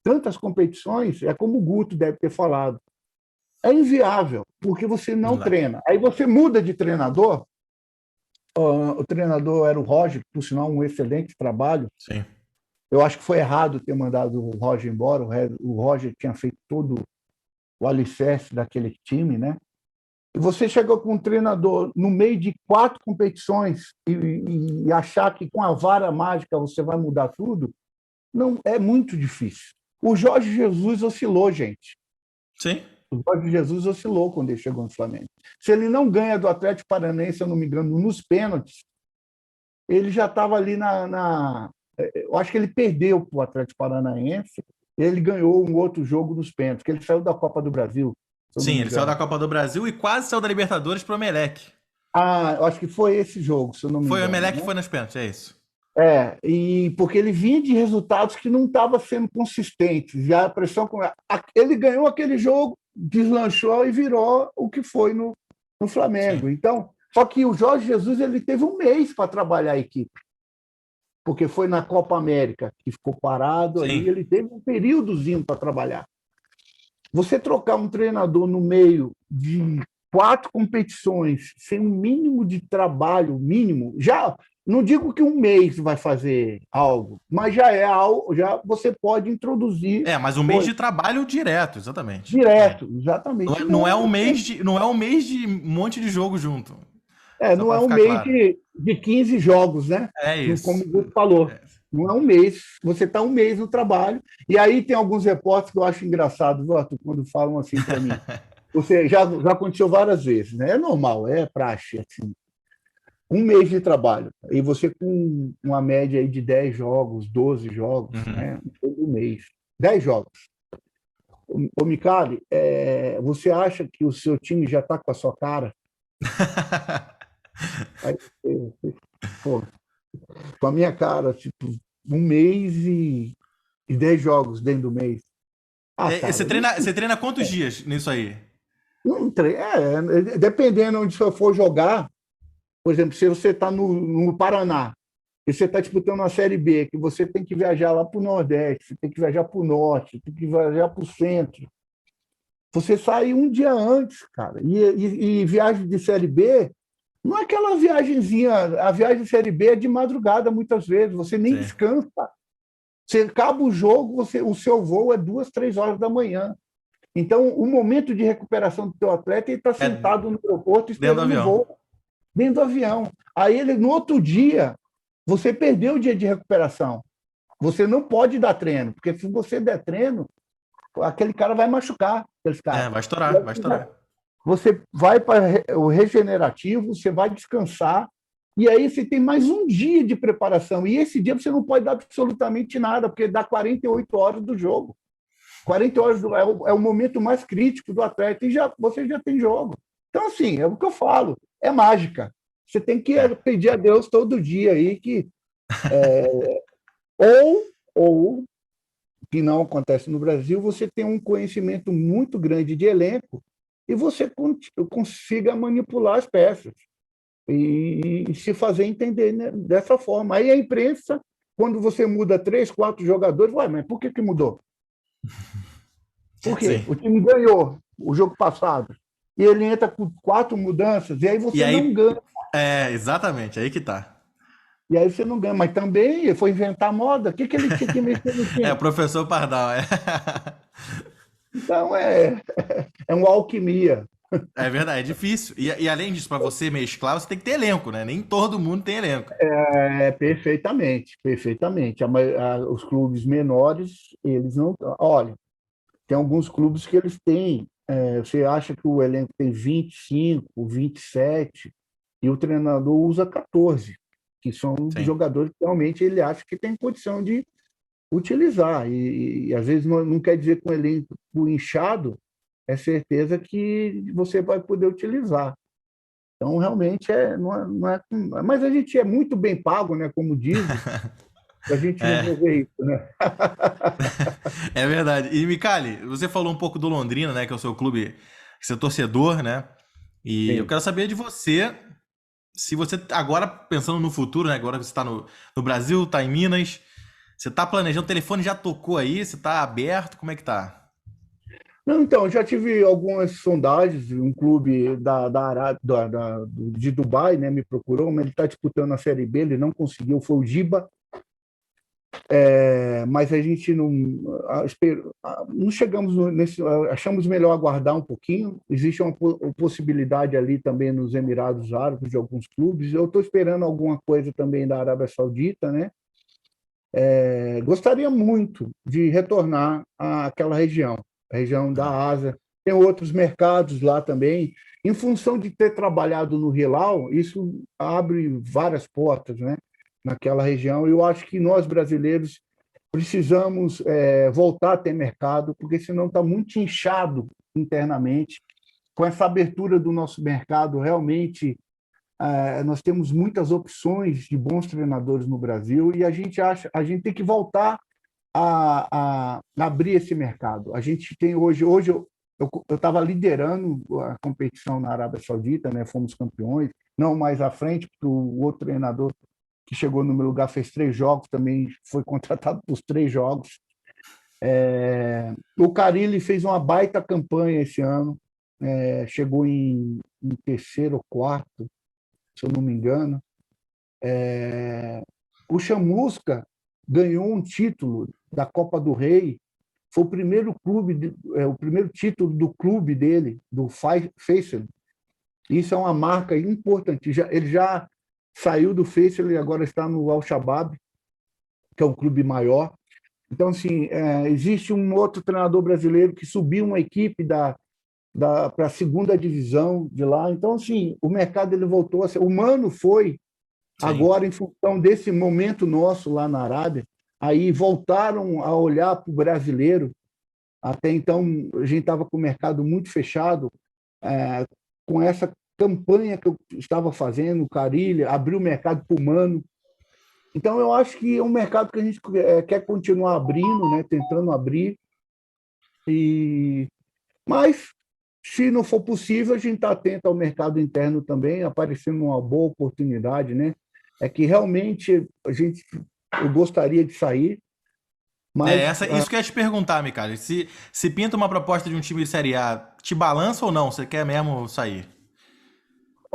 tantas competições, é como o Guto deve ter falado, é inviável, porque você não treina. Aí você muda de treinador, o treinador era o Roger, por sinal, um excelente trabalho. Sim. Eu acho que foi errado ter mandado o Roger embora, o Roger tinha feito todo o alicerce daquele time, né? E você chegou com um treinador no meio de 4 competições e achar que com a vara mágica você vai mudar tudo, não é muito difícil. O Jorge Jesus oscilou, gente. Sim. O Jorge Jesus oscilou quando ele chegou no Flamengo. Se ele não ganha do Atlético Paranaense, se eu não me engano, nos pênaltis, ele já estava ali eu acho que ele perdeu para o Atlético Paranaense, ele ganhou um outro jogo nos pênaltis, que ele saiu da Copa do Brasil. Sim, ele saiu da Copa do Brasil e quase saiu da Libertadores para o Emelec. Eu acho que foi esse jogo, se eu não me engano. Foi o Emelec né? que foi nas pênaltis, é isso. E porque ele vinha de resultados que não estavam sendo consistentes. E a pressão. Ele ganhou aquele jogo, deslanchou e virou o que foi no Flamengo. Sim. Então, só que o Jorge Jesus ele teve um mês para trabalhar a equipe. Porque foi na Copa América que ficou parado ali, ele teve um períodozinho para trabalhar. Você trocar um treinador no meio de 4 competições, sem um mínimo de trabalho, já não digo que um mês vai fazer algo, mas já é algo, já você pode introduzir. Mas um mês de trabalho direto, exatamente. Direto, exatamente. Não é um mês de um monte de jogo junto. Não é um mês de 15 jogos, né? É isso. Como o Guto falou. Não é um mês, você está um mês no trabalho. E aí tem alguns repórteres que eu acho engraçado, quando falam assim para mim. Você já aconteceu várias vezes, né? É normal, é praxe. Assim. Um mês de trabalho. E você com uma média aí de 10 jogos, 12 jogos, né? Todo mês. 10 jogos. Ô, Micali, você acha que o seu time já está com a sua cara? Aí, pô, com a minha cara, tipo, um mês e 10 jogos dentro do mês. Cara, você treina quantos dias nisso aí? Não treina. Dependendo onde você for jogar, por exemplo, se você está no Paraná e você está disputando uma Série B, que você tem que viajar lá para o Nordeste, você tem que viajar para o Norte, tem que viajar para o Centro. Você sai um dia antes, cara. E viagem de Série B não é aquela viagenzinha. A viagem de Série B é de madrugada, muitas vezes. Você nem descansa. Você acaba o jogo, o seu voo é 2, 3 horas da manhã. Então, o momento de recuperação do teu atleta, ele está sentado no aeroporto esperando o voo, dentro do avião. Aí, no outro dia, você perdeu o dia de recuperação. Você não pode dar treino, porque se você der treino, aquele cara vai machucar. Vai estourar. Você vai para o regenerativo, você vai descansar, e aí você tem mais um dia de preparação. E esse dia você não pode dar absolutamente nada, porque dá 48 horas do jogo. 40 horas é o momento mais crítico do atleta, e você já tem jogo. Então, assim, é o que eu falo, é mágica. Você tem que pedir a Deus todo dia aí que... ou que não acontece no Brasil, você tem um conhecimento muito grande de elenco e você consiga manipular as peças e se fazer entender, né, dessa forma. Aí a imprensa, quando você muda 3, 4 jogadores, ué, mas por que mudou? Por quê? Sim. O time ganhou o jogo passado e ele entra com 4 mudanças e aí E você não aí, ganha. exatamente, aí que tá. E aí você não ganha. Mas também foi inventar moda. O que ele tinha que mexer no É o time? professor Pardal, é. Então é uma alquimia. É verdade, é difícil. E além disso, para você mesclar, você tem que ter elenco, né? Nem todo mundo tem elenco. Perfeitamente, perfeitamente. Os clubes menores, eles não. Olha, tem alguns clubes que eles têm. Você acha que o elenco tem 25, 27, e o treinador usa 14, que são Sim. jogadores que realmente ele acha que tem condição de utilizar. E às vezes não quer dizer que um elenco inchado é certeza que você vai poder utilizar. Então, realmente, mas a gente é muito bem pago, né, como dizem, para a gente É, resolver isso, né? é verdade. E, Micali, você falou um pouco do Londrina, né? Que é o seu clube, que você é torcedor, né? E eu Sim. quero saber de você, se você, agora pensando no futuro, né? Agora você está no Brasil, está em Minas, você está planejando, o telefone já tocou aí, você está aberto, como é que tá? Não, então, já tive algumas sondagens, um clube da Arábia, de Dubai, né, me procurou, mas ele está disputando a Série B, ele não conseguiu, foi o Giba. Mas a gente não chegamos nesse, achamos melhor aguardar um pouquinho. Existe uma possibilidade ali também nos Emirados Árabes de alguns clubes. Eu estou esperando alguma coisa também da Arábia Saudita, né? Gostaria muito de retornar àquela região, a região da Ah, Ásia. Tem outros mercados lá também. Em função de ter trabalhado no Hilal, isso abre várias portas, né? Naquela região. Eu acho que nós brasileiros precisamos voltar a ter mercado, porque senão está muito inchado internamente. Com essa abertura do nosso mercado, realmente nós temos muitas opções de bons treinadores no Brasil e a gente tem que voltar a abrir esse mercado. A gente tem hoje eu estava liderando a competição na Arábia Saudita, né? Fomos campeões, não mais à frente, porque o outro treinador que chegou no meu lugar fez 3 jogos, também foi contratado por 3 jogos. O Carille fez uma baita campanha esse ano, chegou em terceiro ou quarto, se eu não me engano. O Chamusca ganhou um título da Copa do Rei. Foi o primeiro o primeiro título do clube dele, do Faisal. Isso é uma marca importante. Ele já saiu do Faisal e agora está no Al-Shabaab, que é um clube maior. Então, assim, existe um outro treinador brasileiro que subiu uma equipe para a segunda divisão de lá. Então, assim, o mercado ele voltou a ser. O Mano foi sim. agora, em função desse momento nosso lá na Arábia, aí voltaram a olhar para o brasileiro. Até então, a gente estava com o mercado muito fechado, com essa campanha que eu estava fazendo, o Carilha, abriu o mercado para o Mano. Então, eu acho que é um mercado que a gente quer continuar abrindo, né, tentando abrir. E... Mas, se não for possível, a gente está atento ao mercado interno também, aparecendo uma boa oportunidade, né? É que realmente eu gostaria de sair, mas Isso que eu ia te perguntar, Micali. Se pinta uma proposta de um time de Série A, te balança ou não? Você quer mesmo sair?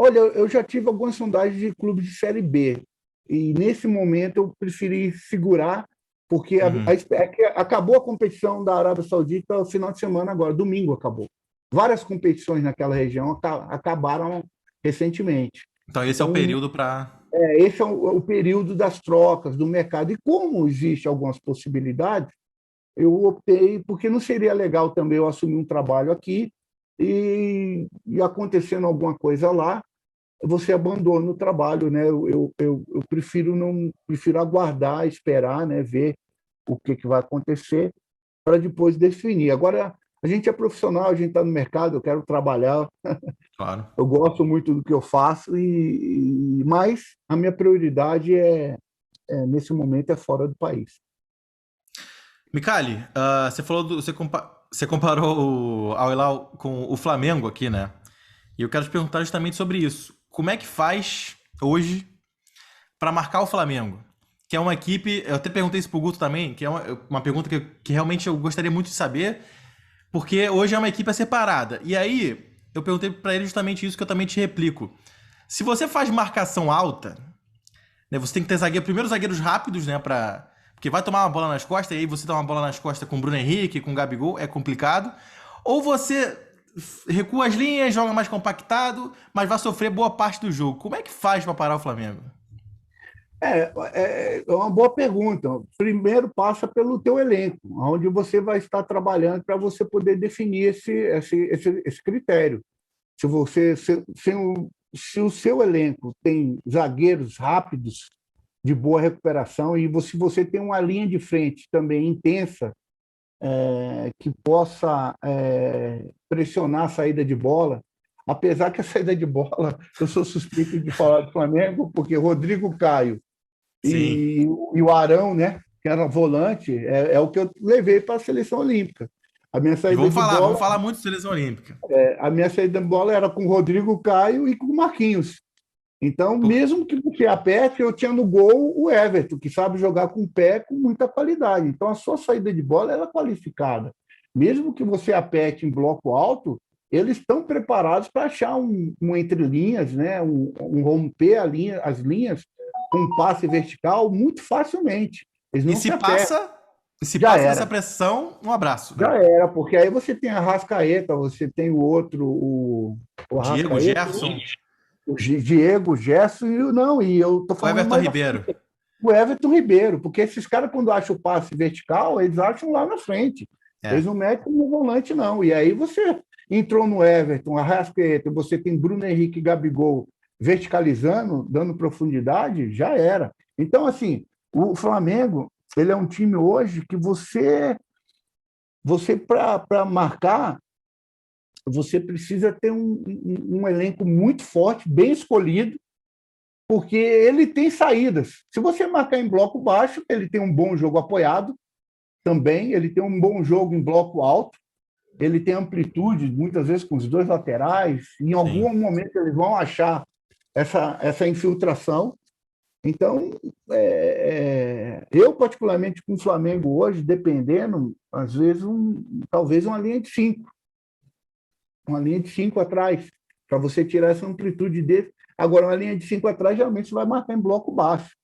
olha, eu já tive algumas sondagens de clubes de Série B e nesse momento eu preferi segurar porque Uhum. é que acabou a competição da Arábia Saudita no final de semana agora, domingo acabou. Várias competições naquela região acabaram recentemente. Então esse é o Então, período para. esse é o período das trocas, do mercado. E como existe algumas possibilidades, eu optei, porque não seria legal também eu assumir um trabalho aqui e acontecendo alguma coisa lá, você abandona o trabalho, né? Eu prefiro não prefiro aguardar, esperar, né? Ver o que vai acontecer para depois definir. Agora, a gente é profissional, a gente está no mercado, eu quero trabalhar, Claro. eu gosto muito do que eu faço, mas a minha prioridade nesse momento é fora do país. Micali, você falou você comparou o Al Hilal com o Flamengo aqui, né? E eu quero te perguntar justamente sobre isso. Como é que faz hoje para marcar o Flamengo? Que é uma equipe, eu até perguntei isso pro Guto também, que é uma pergunta que realmente eu gostaria muito de saber, porque hoje é uma equipe separada. E aí, eu perguntei pra ele justamente isso que eu também te replico. Se você faz marcação alta, né, você tem que ter primeiro zagueiros rápidos, né, porque vai tomar uma bola nas costas, e aí você dá uma bola nas costas com o Bruno Henrique, com o Gabigol, é complicado. Ou você recua as linhas, joga mais compactado, mas vai sofrer boa parte do jogo. Como é que faz pra parar o Flamengo? É uma boa pergunta. Primeiro passa pelo teu elenco, onde você vai estar trabalhando para você poder definir esse critério. Se você se o seu elenco tem zagueiros rápidos de boa recuperação e se você tem uma linha de frente também intensa que possa pressionar a saída de bola, apesar que a saída de bola eu sou suspeito de falar do Flamengo porque Rodrigo Caio Sim. e o Arão, né, que era volante, o que eu levei para a seleção olímpica. A minha E saída de vamos bola, falar muito de seleção olímpica. a minha saída de bola era com o Rodrigo Caio e com o Marquinhos. Então, Por- mesmo que você aperte, eu tinha no gol o Everton, que sabe jogar com o pé com muita qualidade. Então, a sua saída de bola era qualificada. Mesmo que você aperte em bloco alto, eles estão preparados para achar um entre linhas, né? Romper as linhas com um passe vertical muito facilmente. Eles E não se se apertam. passa, e se Já passa dessa era, pressão, um abraço, né? já era, porque aí você tem a Arrascaeta, você tem o outro, o Diego, Arrascaeta, Gerson, o Diego, o Gerson, e eu tô o falando Everton mais da Ribeiro. o Everton Ribeiro, porque esses caras, quando acham o passe vertical, eles acham lá na frente. É, Eles não metem no volante, não. E aí você entrou no Everton, Arrascaeta, você tem Bruno Henrique e Gabigol verticalizando, dando profundidade, já era. Então, assim, o Flamengo, ele é um time hoje que você para marcar, você precisa ter um elenco muito forte, bem escolhido, porque ele tem saídas. Se você marcar em bloco baixo, ele tem um bom jogo apoiado também, ele tem um bom jogo em bloco alto, ele tem amplitude, muitas vezes com os dois laterais, em sim. algum momento eles vão achar essa infiltração. Então, eu particularmente com o Flamengo hoje, dependendo, às vezes, talvez uma linha de cinco atrás, para você tirar essa amplitude dele. Agora, uma linha de cinco atrás, geralmente você vai marcar em bloco baixo.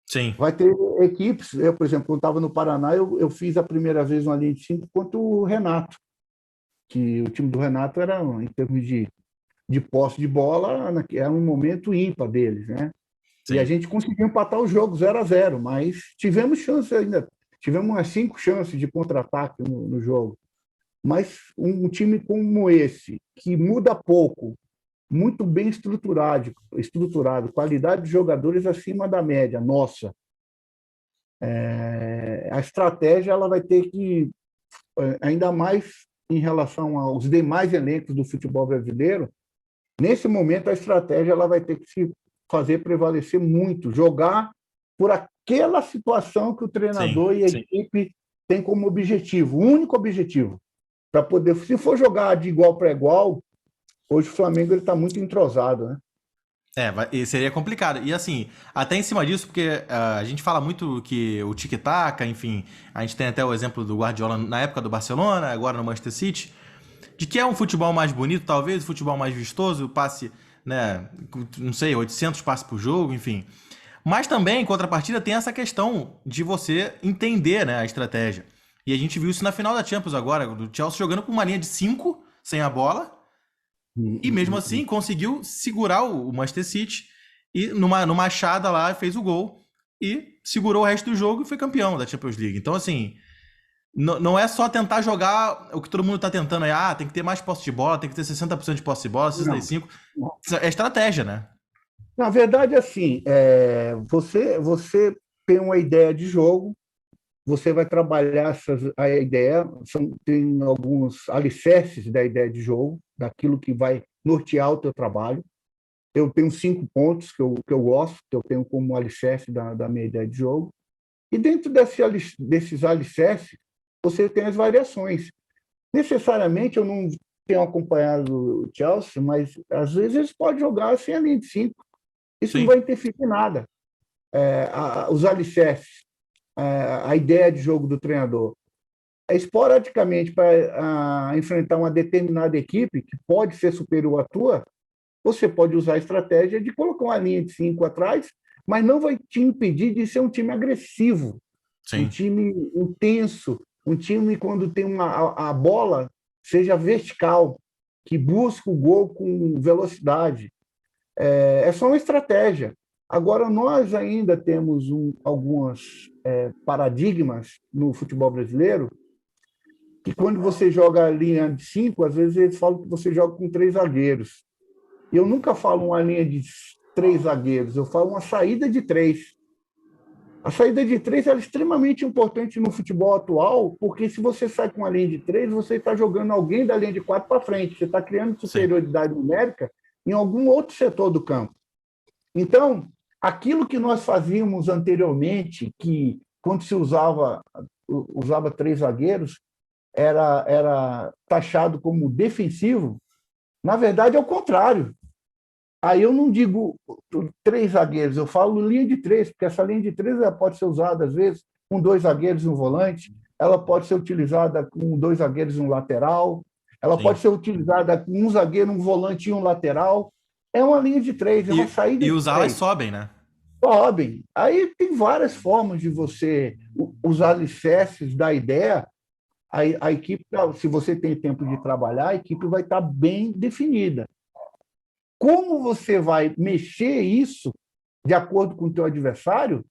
Sim. Vai ter equipes, eu, por exemplo, quando estava no Paraná, eu fiz a primeira vez uma linha de cinco contra o Renato, que o time do Renato era, em termos de posse de bola, era um momento ímpar deles, né? E a Sim. gente conseguiu empatar o jogo 0-0, mas tivemos chance ainda, tivemos umas 5 chances de contra-ataque no jogo. Mas um time como esse, que muda pouco, muito bem estruturado, qualidade de jogadores acima da média, nossa. A estratégia ela vai ter que, ainda mais em relação aos demais elencos do futebol brasileiro, nesse momento a estratégia ela vai ter que se fazer prevalecer muito, jogar por aquela situação que o Sim. treinador e a equipe têm como objetivo, o único objetivo, para poder, se for jogar de igual para igual, hoje o Flamengo está muito entrosado, né? E seria complicado. E assim, até em cima disso, porque a gente fala muito que o tic-tac, enfim, a gente tem até o exemplo do Guardiola na época do Barcelona, agora no Manchester City, de que é um futebol mais bonito, talvez, um futebol mais vistoso, passe, né, não sei, 800 passes por jogo, enfim. Mas também, em contrapartida, tem essa questão de você entender, né, a estratégia. E a gente viu isso na final da Champions agora, do Chelsea jogando com uma linha de 5 sem a bola, e mesmo assim conseguiu segurar o Manchester City e numa achada lá fez o gol e segurou o resto do jogo e foi campeão da Champions League. Então, assim, não é só tentar jogar o que todo mundo tá tentando aí, tem que ter mais posse de bola, tem que ter 60% de posse de bola, Não. 65%. É estratégia, né? Na verdade, assim, você tem uma ideia de jogo, você vai trabalhar a ideia, tem alguns alicerces da ideia de jogo, daquilo que vai nortear o teu trabalho. Eu tenho 5 pontos que eu gosto, que eu tenho como alicerce da minha ideia de jogo. E dentro desses alicerces, você tem as variações. Necessariamente, eu não tenho acompanhado o Chelsea, mas às vezes eles podem jogar sem a linha de 5. Isso não Sim, vai interferir em nada. Os alicerces, a ideia de jogo do treinador. Esporadicamente, para enfrentar uma determinada equipe que pode ser superior à tua, você pode usar a estratégia de colocar uma linha de 5 atrás, mas não vai te impedir de ser um time agressivo, um sim. time intenso, um time quando tem a bola seja vertical, que busca o gol com velocidade. É só uma estratégia. Agora, nós ainda temos alguns paradigmas no futebol brasileiro que quando você joga a linha de 5, às vezes eles falam que você joga com 3 zagueiros. Eu nunca falo uma linha de 3 zagueiros, eu falo uma saída de 3. A saída de 3 é extremamente importante no futebol atual, porque se você sai com uma linha de 3, você está jogando alguém da linha de 4 para frente, você está criando Sim. superioridade numérica em algum outro setor do campo. Então, aquilo que nós fazíamos anteriormente, que quando se usava 3 zagueiros, era taxado como defensivo, na verdade é o contrário. Aí eu não digo 3 zagueiros, eu falo linha de 3, porque essa linha de 3 ela pode ser usada, às vezes, com 2 zagueiros e um volante, ela pode ser utilizada com 2 zagueiros e um lateral, ela Sim. pode ser utilizada com um zagueiro, um volante e um lateral. É uma linha de 3, é uma saída E de os alas 3. sobem, né? Sobem. Aí tem várias formas de você usar alicerces da ideia. A equipe, se você tem tempo de trabalhar, a equipe vai estar bem definida. Como você vai mexer isso de acordo com o teu adversário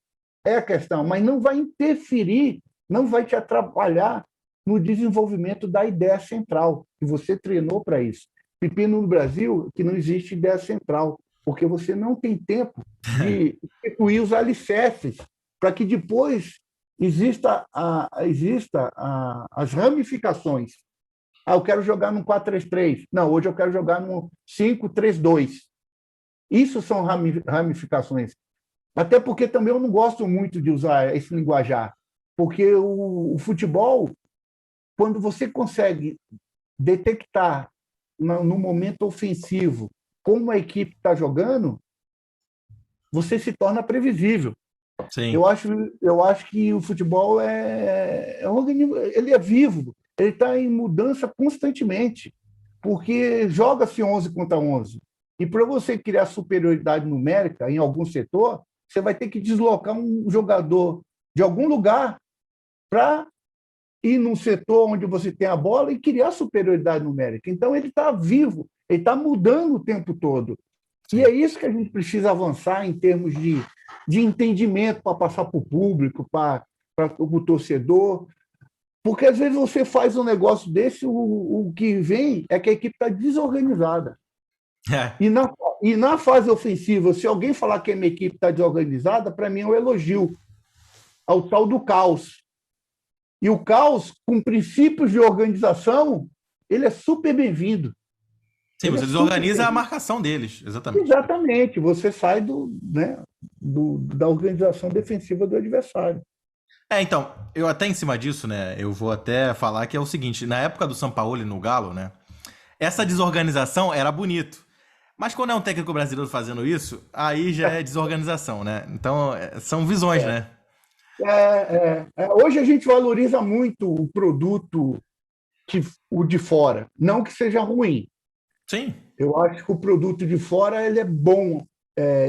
é a questão, mas não vai interferir, não vai te atrapalhar no desenvolvimento da ideia central, que você treinou para isso. Pepino no Brasil, que não existe ideia central, porque você não tem tempo de instituir os alicerces para que depois exista as ramificações. Eu quero jogar no 4-3-3. Não, hoje eu quero jogar no 5-3-2. Isso são ramificações. Até porque também eu não gosto muito de usar esse linguajar, porque o futebol, quando você consegue detectar no momento ofensivo como a equipe está jogando, você se torna previsível. Sim. Eu acho que o futebol ele é vivo, ele está em mudança constantemente, porque joga-se 11 contra 11. E para você criar superioridade numérica em algum setor, você vai ter que deslocar um jogador de algum lugar para ir num setor onde você tem a bola e criar superioridade numérica. Então, ele está vivo, ele está mudando o tempo todo. E Sim. é isso que a gente precisa avançar em termos de entendimento para passar para o público, para o torcedor. Porque às vezes você faz um negócio desse, o que vem é que a equipe está desorganizada. É. E na fase ofensiva, se alguém falar que a minha equipe está desorganizada, para mim é um elogio ao tal do caos. E o caos, com princípios de organização, ele é super bem-vindo. Sim, Ele é você super desorganiza a bem-vindo. marcação deles, exatamente. Exatamente, você sai da organização defensiva do adversário. Então, eu até em cima disso, né, eu vou até falar que é o seguinte, na época do Sampaoli no Galo, né, essa desorganização era bonito. Mas quando é um técnico brasileiro fazendo isso, aí já é desorganização, né? Então, são visões, né? Hoje a gente valoriza muito o produto, o de fora. Não que seja ruim. Sim, Eu acho que o produto de fora ele é bom.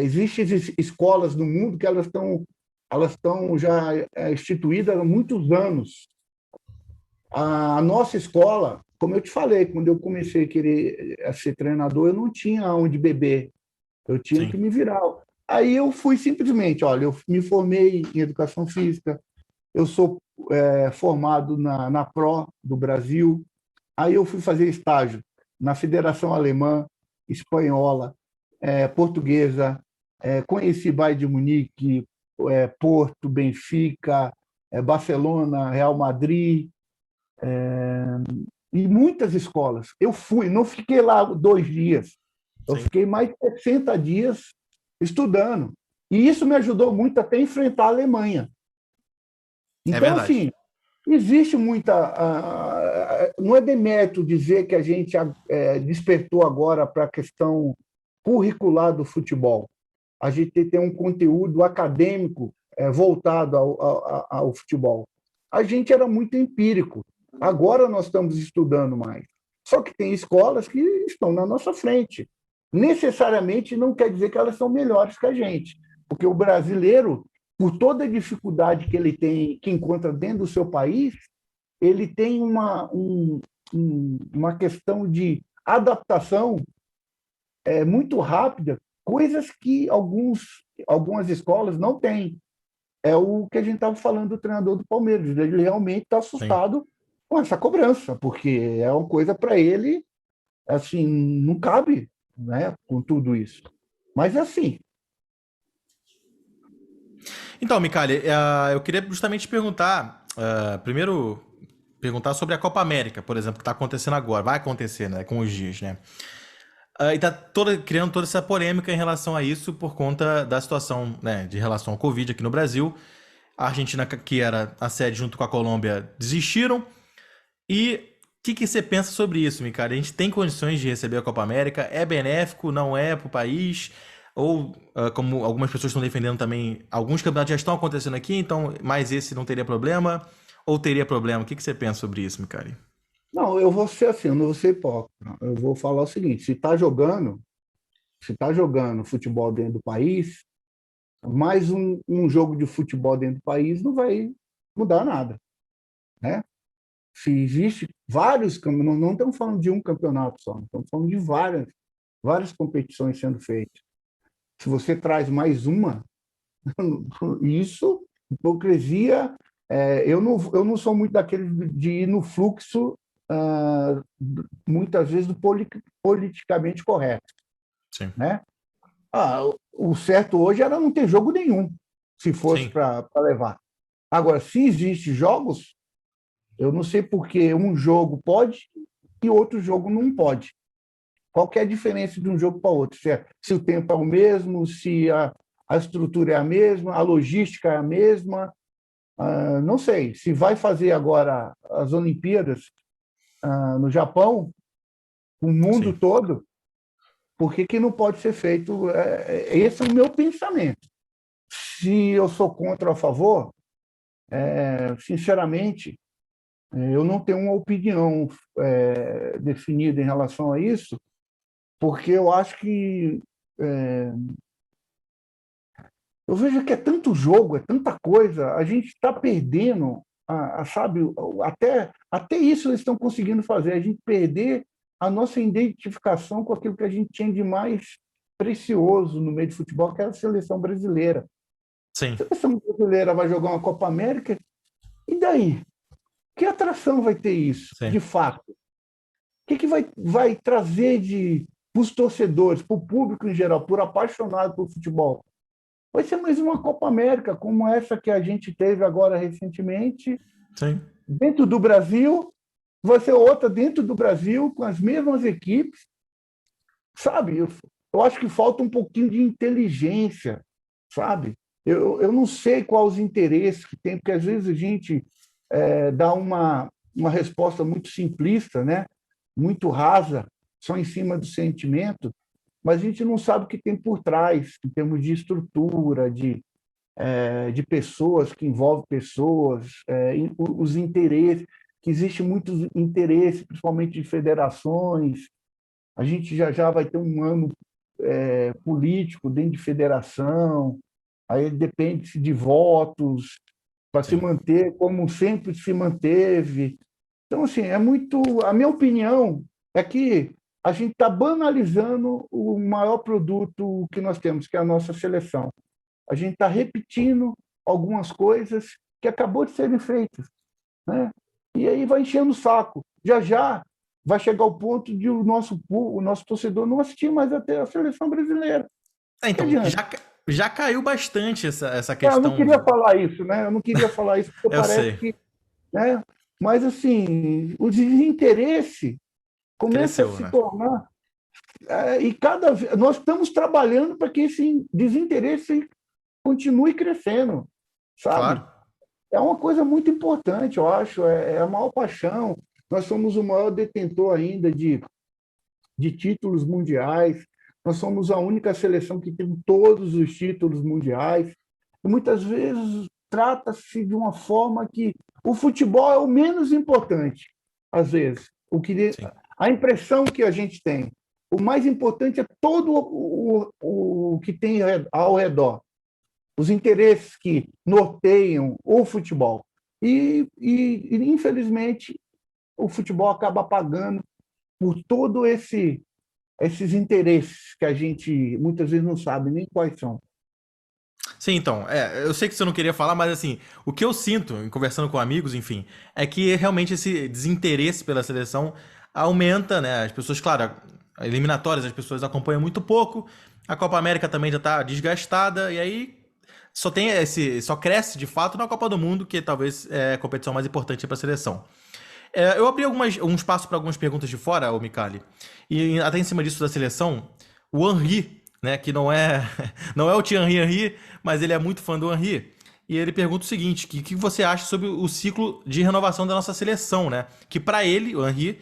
Existem escolas no mundo que elas estão já instituídas há muitos anos. A nossa escola, como eu te falei, quando eu comecei a querer ser treinador, eu não tinha onde beber. Eu tinha sim. que me virar. Aí eu fui simplesmente, olha, eu me formei em educação física, eu sou formado na PRO do Brasil. Aí eu fui fazer estágio na Federação Alemã, Espanhola, Portuguesa, conheci Bayern de Munique, Porto, Benfica, Barcelona, Real Madrid, e muitas escolas. Eu fui, não fiquei lá 2 dias, eu Sim. fiquei mais de 60 dias estudando. E isso me ajudou muito até a enfrentar a Alemanha. É Então, verdade. assim, existe muita. Não é demérito dizer que a gente despertou agora para a questão curricular do futebol. A gente tem um conteúdo acadêmico voltado ao futebol. A gente era muito empírico. Agora nós estamos estudando mais. Só que tem escolas que estão na nossa frente. Necessariamente não quer dizer que elas são melhores que a gente, porque o brasileiro, por toda a dificuldade que ele tem, que encontra dentro do seu país, ele tem uma questão de adaptação muito rápida, coisas que algumas escolas não têm. É o que a gente estava falando do treinador do Palmeiras. Ele realmente está Sim. assustado com essa cobrança, porque é uma coisa para ele, assim, não cabe, né, com tudo isso. Mas assim. Então, Micali, eu queria justamente te perguntar, primeiro, perguntar sobre a Copa América, por exemplo, que está acontecendo agora, vai acontecer, né, com os dias, né? E tá criando toda essa polêmica em relação a isso por conta da situação, né, de relação ao Covid aqui no Brasil. A Argentina, que era a sede junto com a Colômbia, desistiram. E o que você pensa sobre isso, Micali? A gente tem condições de receber a Copa América? É benéfico? Não é para o país? Ou, como algumas pessoas estão defendendo também, alguns campeonatos já estão acontecendo aqui, então mais esse não teria problema? Ou teria problema? O que você pensa sobre isso, Micali? Não, eu vou ser assim, eu não vou ser hipócrita. Eu vou falar o seguinte: se está jogando futebol dentro do país, mais um jogo de futebol dentro do país não vai mudar nada, né? Se existe vários campeonatos, não estamos falando de um campeonato só, estamos falando de várias competições sendo feitas. Se você traz mais uma, isso, hipocrisia. Eu não sou muito daquele de ir no fluxo, muitas vezes, do politicamente correto, Sim. né? O certo hoje era não ter jogo nenhum, se fosse Sim. para levar. Agora, se existem jogos, eu não sei por que um jogo pode e outro jogo não pode. Qual que é a diferença de um jogo para outro? Se o tempo é o mesmo, se a estrutura é a mesma, a logística é a mesma. Não sei. Se vai fazer agora as Olimpíadas no Japão, o mundo Sim. todo, por que não pode ser feito? Esse é o meu pensamento. Se eu sou contra ou a favor, sinceramente, eu não tenho uma opinião definida em relação a isso, porque eu acho que eu vejo que é tanto jogo, é tanta coisa, a gente está perdendo, sabe, até isso eles estão conseguindo fazer, a gente perder a nossa identificação com aquilo que a gente tinha de mais precioso no meio de futebol, que é a seleção brasileira. Sim. A seleção brasileira vai jogar uma Copa América, e daí? Que atração vai ter isso, Sim. de fato? O que vai trazer para os torcedores, para o público em geral, por apaixonado por futebol? Vai ser mais uma Copa América, como essa que a gente teve agora recentemente, Sim. dentro do Brasil, vai ser outra dentro do Brasil, com as mesmas equipes, sabe? Eu acho que falta um pouquinho de inteligência, sabe? Eu não sei quais os interesses que tem, porque às vezes a gente dá uma resposta muito simplista, né? Muito rasa, só em cima do sentimento, mas a gente não sabe o que tem por trás, em termos de estrutura, de pessoas que envolvem pessoas, os interesses, que existe muito interesse, principalmente de federações. A gente já vai ter um ano político dentro de federação, aí depende de votos para se Sim. manter como sempre se manteve. Então, assim, é muito. A minha opinião é que a gente está banalizando o maior produto que nós temos, que é a nossa seleção. A gente está repetindo algumas coisas que acabou de serem feitas, né? E aí vai enchendo o saco. Já já vai chegar o ponto de o nosso torcedor não assistir mais até a seleção brasileira. Que Então, adianta? já caiu bastante essa Eu não questão. queria falar isso, né? Eu não queria falar isso, porque Eu parece sei. que, né? Mas assim, o desinteresse começa a Cresceu, se né? tornar e cada vez nós estamos trabalhando para que esse desinteresse continue crescendo, sabe? Claro. é uma coisa muito importante, eu acho, é a maior paixão. Nós somos o maior detentor ainda de títulos mundiais, nós somos a única seleção que tem todos os títulos mundiais. E muitas vezes trata-se de uma forma que o futebol é o menos importante, às vezes. Sim. A impressão que a gente tem. O mais importante é todo o que tem ao redor, os interesses que norteiam o futebol. Infelizmente, o futebol acaba pagando por todo esses interesses que a gente muitas vezes não sabe nem quais são. Sim, então, eu sei que você não queria falar, mas assim, o que eu sinto, em conversando com amigos, enfim, é que realmente esse desinteresse pela seleção aumenta, né? As pessoas, claro, eliminatórias as pessoas acompanham muito pouco, a Copa América também já tá desgastada, e aí só cresce de fato na Copa do Mundo, que talvez é a competição mais importante para a seleção. Eu abri um espaço para algumas perguntas de fora, o Micali, e até em cima disso da seleção, o Henry, né, que não é não é o Thierry Henry, mas ele é muito fã do Henry. E ele pergunta o seguinte: que você acha sobre o ciclo de renovação da nossa seleção, né? Que para ele, o Henry,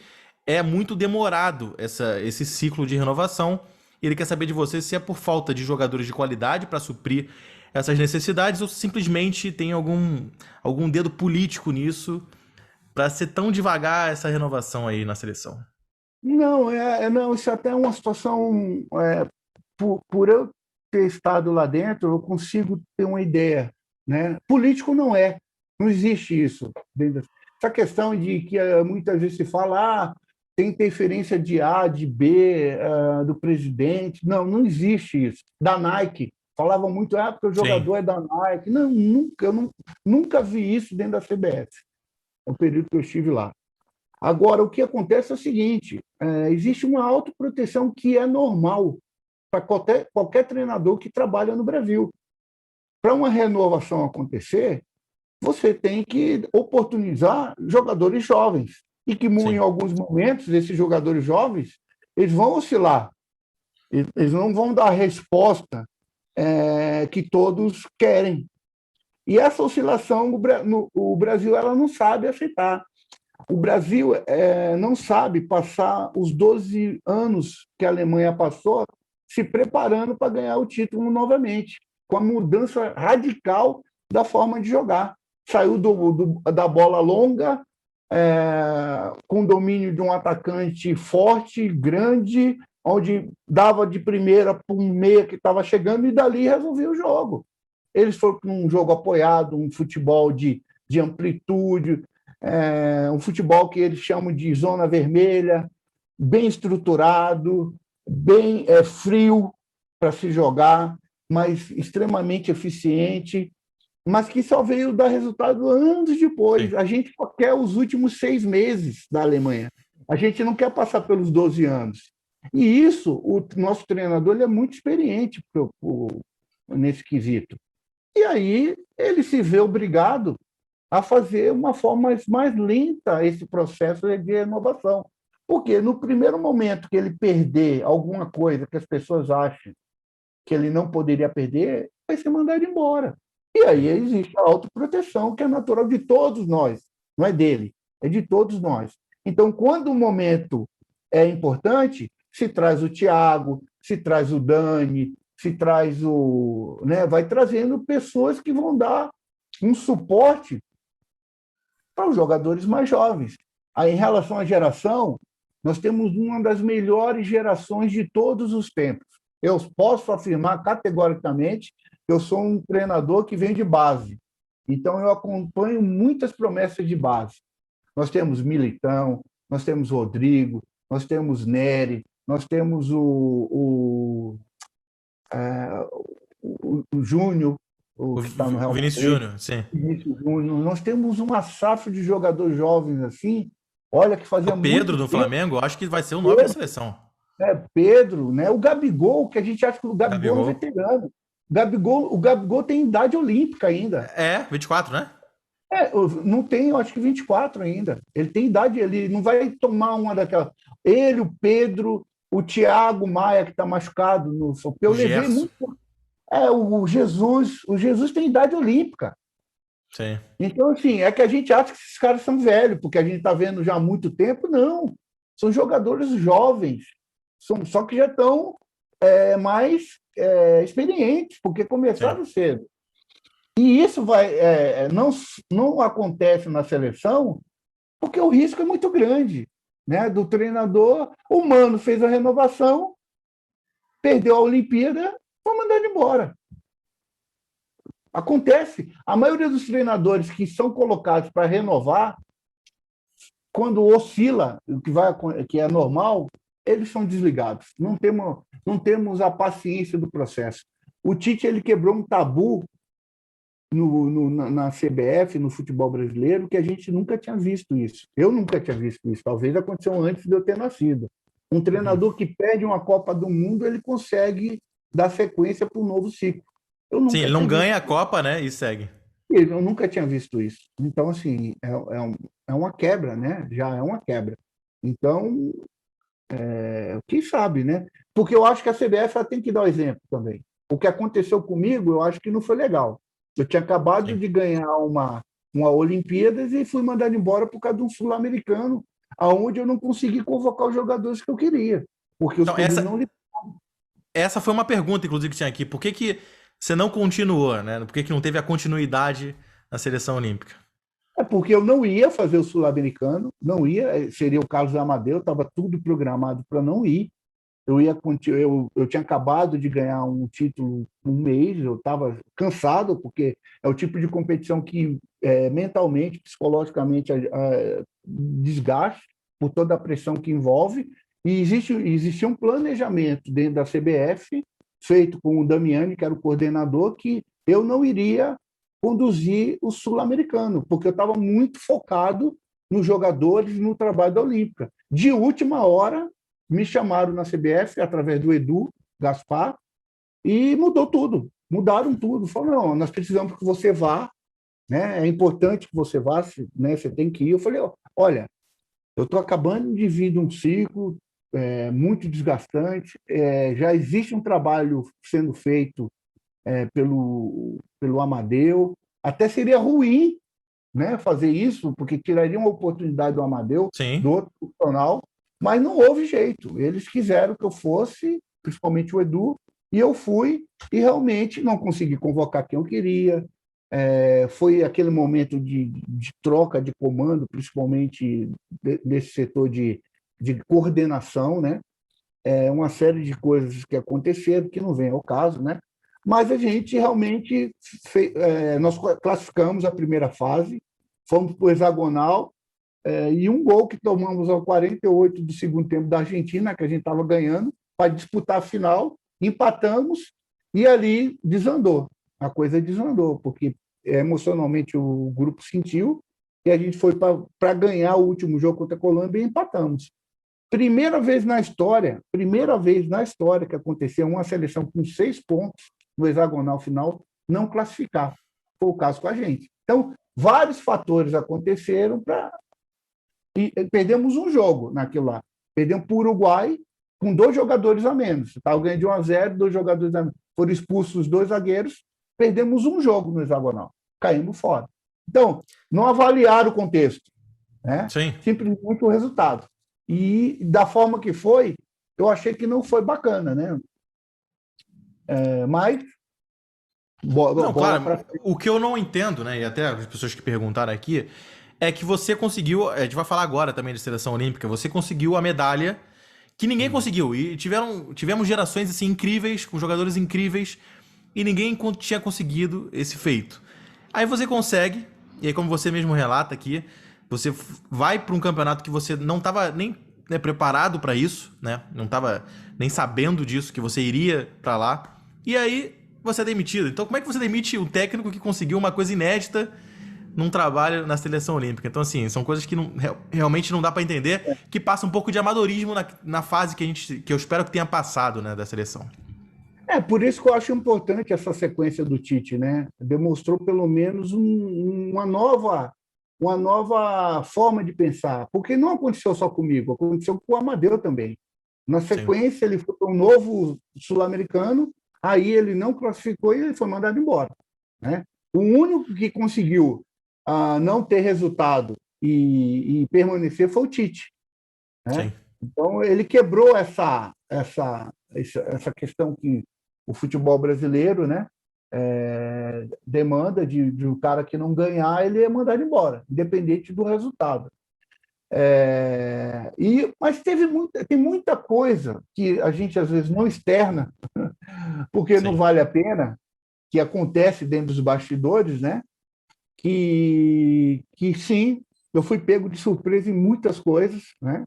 é muito demorado esse ciclo de renovação. E ele quer saber de você se é por falta de jogadores de qualidade para suprir essas necessidades ou se simplesmente tem algum dedo político nisso para ser tão devagar essa renovação aí na seleção. Não, não, isso até é uma situação. Por eu ter estado lá dentro, eu consigo ter uma ideia. Né? Político não é, não existe isso. Essa questão de que muitas vezes se fala, tem interferência de A, de B, do presidente. Não, não existe isso. Da Nike. Falavam muito, porque o Sim, jogador é da Nike. Não, nunca vi isso dentro da CBF, no período que eu estive lá. Agora, o que acontece é o seguinte: existe uma autoproteção que é normal para qualquer treinador que trabalha no Brasil. Para uma renovação acontecer, você tem que oportunizar jogadores jovens. E que, em sim, alguns momentos, esses jogadores jovens eles vão oscilar. Eles não vão dar a resposta que todos querem. E essa oscilação, o Brasil ela não sabe aceitar. O Brasil não sabe passar os 12 anos que a Alemanha passou se preparando para ganhar o título novamente, com a mudança radical da forma de jogar. Saiu da bola longa, com domínio de um atacante forte, grande, onde dava de primeira para um meia que estava chegando e dali resolvia o jogo. Eles foram para um jogo apoiado, um futebol de amplitude, um futebol que eles chamam de zona vermelha, bem estruturado, bem frio para se jogar, mas extremamente eficiente, mas que só veio dar resultado anos depois. sim. A gente só quer os últimos 6 meses da Alemanha. A gente não quer passar pelos 12 anos. E isso, o nosso treinador ele é muito experiente nesse quesito. E aí ele se vê obrigado a fazer uma forma mais lenta esse processo de renovação. Porque no primeiro momento que ele perder alguma coisa que as pessoas acham que ele não poderia perder, vai ser mandado embora. E aí Sim. existe a autoproteção, que é natural de todos nós, não é dele, é de todos nós. Então, quando o momento é importante, se traz o Thiago, se traz o Dani, se traz o. Né, vai trazendo pessoas que vão dar um suporte para os jogadores mais jovens. Aí, em relação à geração, nós temos uma das melhores gerações de todos os tempos. Eu posso afirmar categoricamente que eu sou um treinador que vem de base. Então, eu acompanho muitas promessas de base. Nós temos Militão, nós temos Rodrigo, nós temos Nery, nós temos o Júnior, o O que está no Real Vinícius Madrid. Júnior, sim. Nós temos uma safra de jogadores jovens assim, olha, que O fazia Pedro muito do tempo. Flamengo, eu acho que vai ser o 9 da Pedro, seleção. Pedro, né? O Gabigol, que a gente acha que o Gabigol é um Gabigol. veterano. O Gabigol tem idade olímpica ainda. 24, né? Não tem, eu acho que 24 ainda. Ele tem idade, ele não vai tomar uma daquelas. Ele, o Pedro, o Thiago Maia, que está machucado no. Eu O levei Gerson. muito. O Jesus tem idade olímpica. Sim. Então, assim, é que a gente acha que esses caras são velhos, porque a gente está vendo já há muito tempo. Não, são jogadores jovens, só que já estão mais experientes, porque Sim. começaram cedo. E isso não acontece na seleção porque o risco é muito grande, né? Do treinador, o Mano fez a renovação, perdeu a Olimpíada, foi mandado embora. Acontece. A maioria dos treinadores que são colocados para renovar, quando oscila, que é normal, eles são desligados. Não temos a paciência do processo. O Tite ele quebrou um tabu na CBF, no futebol brasileiro, que a gente nunca tinha visto isso. Eu nunca tinha visto isso. Talvez aconteceu antes de eu ter nascido. Um Uhum. treinador que perde uma Copa do Mundo, ele consegue dar sequência para um novo ciclo. Eu Sim, nunca ele não tinha visto. ganha a Copa, né? E segue. Eu nunca tinha visto isso. Então, assim, é uma quebra, né? Já é uma quebra. Então, quem sabe, né? Porque eu acho que a CBF ela tem que dar o exemplo também. O que aconteceu comigo, eu acho que não foi legal. Eu tinha acabado Sim. de ganhar uma Olimpíadas e fui mandado embora por causa de um sul-americano, aonde eu não consegui convocar os jogadores que eu queria, porque os Então, clubes não. essa foi uma pergunta, inclusive, que tinha aqui. Por que que você não continuou, né? Por que que não teve a continuidade na seleção olímpica? É porque eu não ia fazer o sul-americano, não ia, seria o Carlos Amadeu, estava tudo programado para não ir. Eu tinha acabado de ganhar um título um mês, eu estava cansado, porque é o tipo de competição que mentalmente, psicologicamente, desgaste por toda a pressão que envolve. E existia um planejamento dentro da CBF, feito com o Damiani, que era o coordenador, que eu não iria conduzir o sul-americano, porque eu estava muito focado nos jogadores, no trabalho da Olímpica. De última hora, me chamaram na CBF, através do Edu Gaspar, e mudou tudo. Mudaram tudo. Falaram, não, nós precisamos que você vá, né? É importante que você vá, né? Você tem que ir. Eu falei, olha, eu estou acabando de vir de um ciclo muito desgastante, já existe um trabalho sendo feito pelo Amadeu, até seria ruim, né, fazer isso, porque tiraria uma oportunidade do Amadeu, Sim. do outro profissional, mas não houve jeito. Eles quiseram que eu fosse, principalmente o Edu, e eu fui, e realmente não consegui convocar quem eu queria. Foi aquele momento de troca de comando, principalmente desse setor de coordenação, né? Uma série de coisas que aconteceram, que não vem ao caso, né? Mas a gente realmente nós classificamos a primeira fase, fomos para o hexagonal, e um gol que tomamos aos 48 do segundo tempo da Argentina, que a gente estava ganhando, para disputar a final, empatamos e ali desandou. A coisa desandou, porque emocionalmente o grupo sentiu e a gente foi para ganhar o último jogo contra a Colômbia e empatamos. Primeira vez na história que aconteceu uma seleção com 6 pontos no hexagonal final não classificar. Foi o caso com a gente. Então, vários fatores aconteceram e perdemos um jogo naquilo lá. Perdemos para o Uruguai com 2 jogadores a menos. Estava ganhando de 1-0, 2 jogadores a menos. Foram expulsos os 2 zagueiros, perdemos um jogo no hexagonal. Caímos fora. Então, não avaliaram o contexto, né? Sim. Simplesmente o resultado. E da forma que foi, eu achei que não foi bacana, né? Mas Não, bola claro, para o que eu não entendo, né, e até as pessoas que perguntaram aqui, é que você conseguiu, a gente vai falar agora também de seleção olímpica, você conseguiu a medalha que ninguém conseguiu. E tivemos gerações assim incríveis, com jogadores incríveis, e ninguém tinha conseguido esse feito. Aí você consegue, e aí como você mesmo relata aqui, você vai para um campeonato que você não estava nem preparado para isso, né? Não estava nem sabendo disso, que você iria para lá. E aí você é demitido. Então como é que você demite um técnico que conseguiu uma coisa inédita num trabalho na seleção olímpica? Então, assim, são coisas que realmente não dá pra entender, que passa um pouco de amadorismo na fase que eu espero que tenha passado, né, da seleção. por isso que eu acho importante essa sequência do Tite, né? Demonstrou pelo menos uma nova forma de pensar, porque não aconteceu só comigo, aconteceu com o Amadeu também. Na Sim. sequência, ele foi para um novo sul-americano, aí ele não classificou e ele foi mandado embora, né? O único que conseguiu não ter resultado e permanecer foi o Tite, né? Sim, Então, ele quebrou essa questão que o futebol brasileiro, né, demanda de um cara que não ganhar, ele é mandado embora, independente do resultado. Mas tem muita coisa que a gente, às vezes, não externa, porque não sim. vale a pena, que acontece dentro dos bastidores, né? Que sim, eu fui pego de surpresa em muitas coisas, né?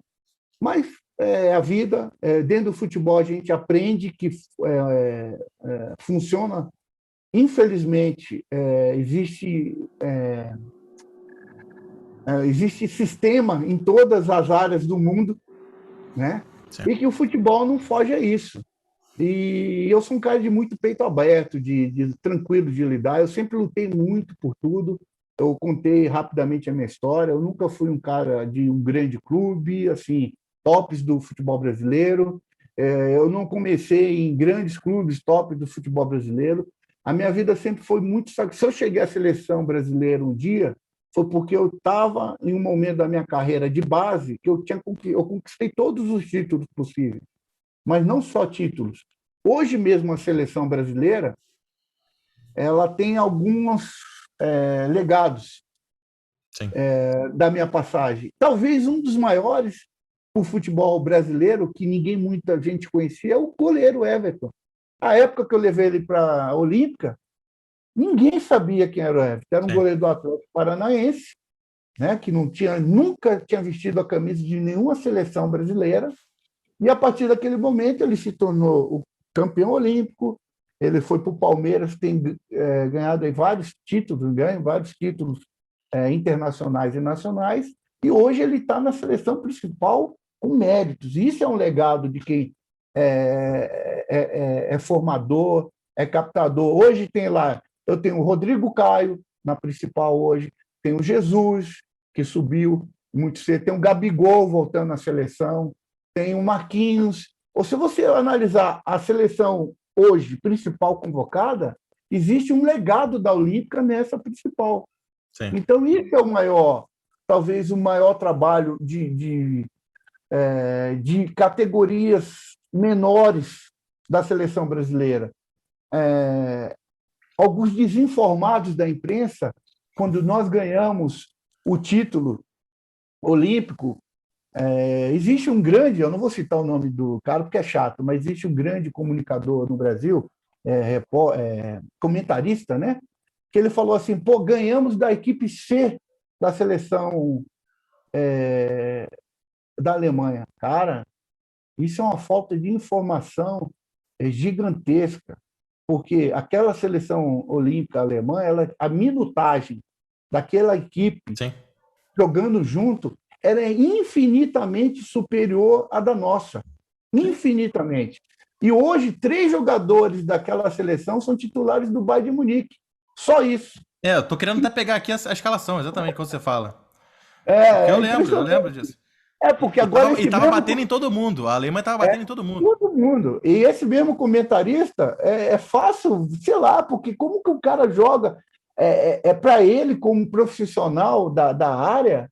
Mas a vida, dentro do futebol, a gente aprende que funciona. Infelizmente, existe sistema em todas as áreas do mundo, né? Sim. E que o futebol não foge a isso. E eu sou um cara de muito peito aberto, de tranquilo de lidar. Eu sempre lutei muito por tudo. Eu contei rapidamente a minha história. Eu nunca fui um cara de um grande clube, assim, tops do futebol brasileiro. Eu não comecei em grandes clubes top do futebol brasileiro. A minha vida sempre foi muito. Se eu cheguei à seleção brasileira um dia, foi porque eu estava em um momento da minha carreira de base que eu conquistei todos os títulos possíveis, mas não só títulos. Hoje mesmo a seleção brasileira ela tem alguns legados Sim. da minha passagem. Talvez um dos maiores o futebol brasileiro, que muita gente conhecia, é o goleiro Everton. A época que eu levei ele para a Olímpica, ninguém sabia quem era o Everton. Era um Sim. goleiro do Atlético Paranaense, né, que nunca tinha vestido a camisa de nenhuma seleção brasileira. E a partir daquele momento ele se tornou o campeão olímpico. Ele foi para o Palmeiras, tem ganhado vários títulos, internacionais e nacionais, e hoje ele está na seleção principal com méritos. Isso é um legado de quem é formador, é captador. Hoje tem lá, eu tenho o Rodrigo Caio na principal hoje, tem o Jesus, que subiu muito cedo, tem o Gabigol voltando na seleção, tem o Marquinhos. Ou se você analisar a seleção hoje principal convocada, existe um legado da Olímpica nessa principal. Sim. Então, isso é talvez o maior trabalho de categorias menores da seleção brasileira. Alguns desinformados da imprensa, quando nós ganhamos o título olímpico, existe um grande, eu não vou citar o nome do cara porque é chato, mas existe um grande comunicador no Brasil, comentarista, né? Que ele falou assim: pô, ganhamos da equipe C da seleção da Alemanha. Cara, isso é uma falta de informação gigantesca, porque aquela seleção olímpica alemã, a minutagem daquela equipe Sim. jogando junto era infinitamente superior à da nossa. Infinitamente. E hoje, 3 jogadores daquela seleção são titulares do Bayern de Munique. Só isso. Eu tô querendo até pegar aqui a escalação, exatamente quando você fala. Porque É eu lembro impressionante. disso. Porque E agora tava, e esse tava mesmo. batendo em todo mundo. A Alemanha tava batendo em todo mundo. Todo mundo. E esse mesmo comentarista é fácil, sei lá, porque como que o cara joga? Para ele, como profissional da área,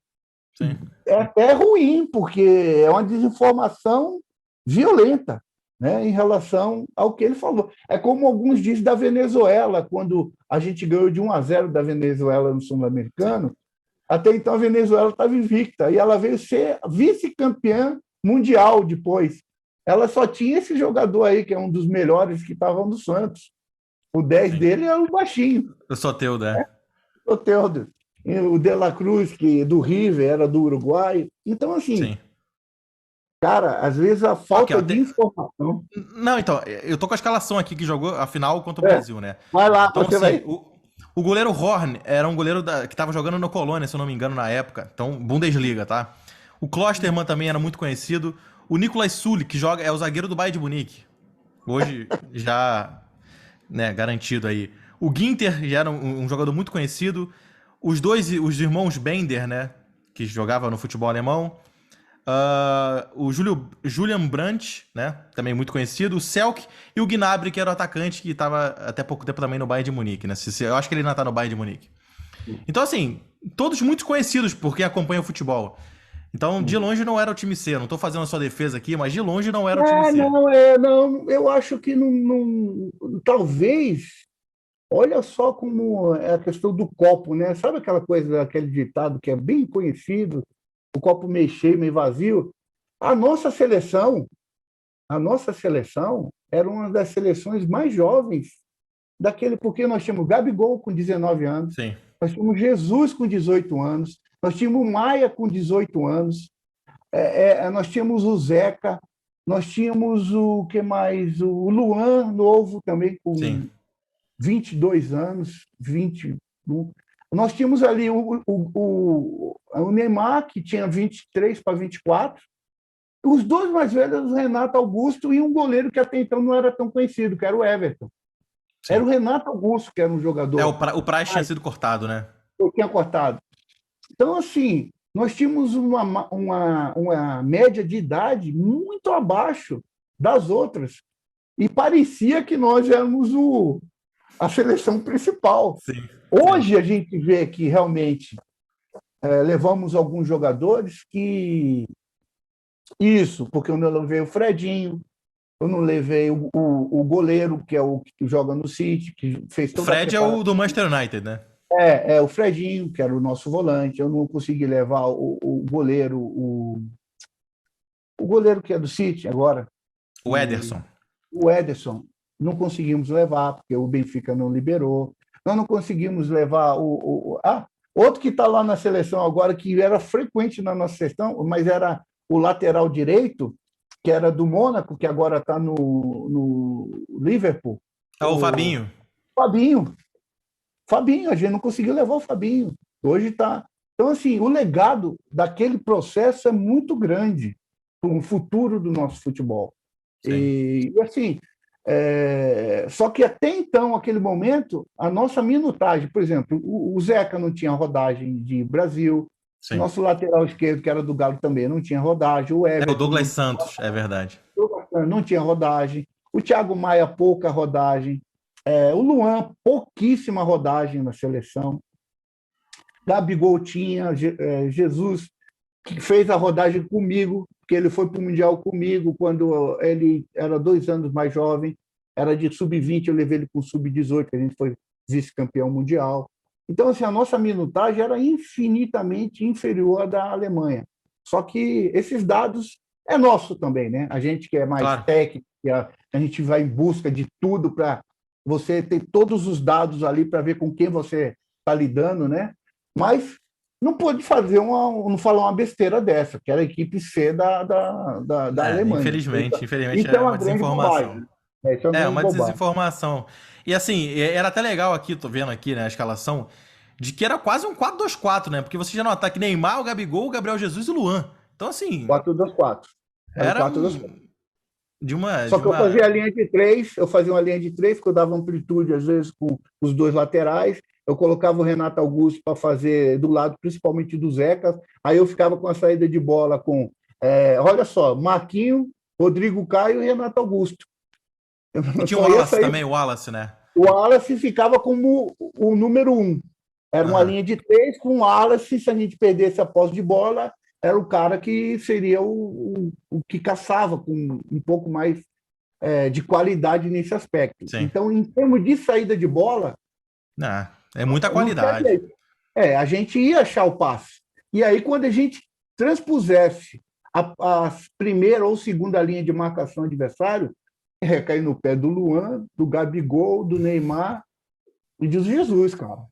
Sim. é até ruim, porque é uma desinformação violenta, né, em relação ao que ele falou. É como alguns dizem da Venezuela, quando a gente ganhou de 1-0 da Venezuela no Sim. Sul-Americano. Até então a Venezuela estava invicta e ela veio ser vice-campeã mundial depois. Ela só tinha esse jogador aí, que é um dos melhores que estava no Santos. O 10 Sim. dele era o baixinho, Eu sou teu, né? o Teodo. O De La Cruz, que do River, era do Uruguai. Então, assim, Sim. cara, às vezes a Aqui, falta ó. de informação. Não, então, eu tô com a escalação aqui que jogou a final contra o É, Brasil, né? vai lá, Então, você assim, vai. o goleiro Horn era um goleiro que tava jogando no Colônia, se eu não me engano, na época. Então, Bundesliga, tá? O Klosterman também era muito conhecido. O Nicolas Sully, que joga, é o zagueiro do Bayern de Munique. Hoje já, né, garantido aí. O Ginter já era um jogador muito conhecido. Os irmãos Bender, né, que jogava no futebol alemão. O Julian Brandt, né? Também muito conhecido. O Selk e o Gnabry, que era o atacante que estava até pouco tempo também no Bayern de Munique, né? Eu acho que ele ainda tá no Bayern de Munique. Então, assim, todos muito conhecidos por quem acompanha o futebol. Então, de longe não era o time C. Eu não tô fazendo a sua defesa aqui, mas de longe não era o time C. Não, eu acho que talvez, olha só como é a questão do copo, né? Sabe aquela coisa, aquele ditado que é bem conhecido, o copo meio cheio, meio vazio? A nossa seleção, a nossa seleção era uma das seleções mais jovens porque nós tínhamos Gabigol com 19 anos, Sim. nós tínhamos Jesus com 18 anos, nós tínhamos o Maia com 18 anos, nós tínhamos o Zeca, nós tínhamos o que mais? O Luan Novo também com Sim. 22 anos, 21. Nós tínhamos ali o Neymar, que tinha 23 para 24. Os dois mais velhos, o Renato Augusto, e um goleiro que até então não era tão conhecido, que era o Everton. Sim. Era o Renato Augusto, que era um jogador. O Praz tinha sido cortado, né? Eu tinha cortado. Então, assim, nós tínhamos uma média de idade muito abaixo das outras. E parecia que nós éramos a seleção principal. Sim. Hoje a gente vê que realmente levamos alguns jogadores que... Isso, porque eu não levei o Fredinho, eu não levei o goleiro, que é o que joga no City, que fez toda o Fred é o do Manchester United, né? O Fredinho, que era o nosso volante. Eu não consegui levar o goleiro, o goleiro que é do City agora. O Ederson. O Ederson. Não conseguimos levar, porque o Benfica não liberou. Nós não conseguimos levar outro que está lá na seleção agora, que era frequente na nossa seleção, mas era o lateral direito, que era do Mônaco, que agora está no Liverpool. O Fabinho. Fabinho, a gente não conseguiu levar o Fabinho. Hoje está. Então, assim, o legado daquele processo é muito grande para o futuro do nosso futebol. Sim. E assim, só que até então, aquele momento, a nossa minutagem, por exemplo, o Zeca não tinha rodagem de Brasil, Sim. o nosso lateral esquerdo, que era do Galo, também não tinha rodagem, o Everton, o Douglas Santos, é verdade. Não tinha rodagem, o Thiago Maia, pouca rodagem, o Luan, pouquíssima rodagem na seleção, Gabigol tinha, Jesus, que fez a rodagem comigo, que ele foi para o Mundial comigo quando ele era 2 anos mais jovem, era de sub-20, eu levei ele para o sub-18, a gente foi vice-campeão mundial. Então, assim, a nossa minutagem era infinitamente inferior à da Alemanha. Só que esses dados é nosso também, né? A gente que é mais técnico, a gente vai em busca de tudo para você ter todos os dados ali para ver com quem você está lidando, né? Mas não pode não falar uma besteira dessa, que era a equipe C da Alemanha. Infelizmente isso é uma desinformação. Uma desinformação. E assim, era até legal aqui, tô vendo aqui, né, a escalação, de que era quase um 4-2-4, né? Porque você já não ataque Neymar, o Gabigol, o Gabriel Jesus e o Luan. Então, assim... 4-2-4. Era 4-2-4. Só que eu fazia a linha de 3, eu fazia uma linha de 3, que eu dava amplitude, às vezes, com os dois laterais. Eu colocava o Renato Augusto para fazer do lado, principalmente do Zeca. Aí eu ficava com a saída de bola com, olha só, Marquinho, Rodrigo Caio e Renato Augusto. E tinha o Wallace também, o Wallace, né? O Wallace ficava como o número 1. Era uma linha de 3 com o Wallace. Se a gente perdesse a posse de bola, era o cara que seria o que caçava com um pouco mais de qualidade nesse aspecto. Sim. Então, em termos de saída de bola... é muita qualidade. A gente ia achar o passe. E aí, quando a gente transpusesse a primeira ou segunda linha de marcação adversário, cair no pé do Luan, do Gabigol, do Neymar e do Jesus, cara.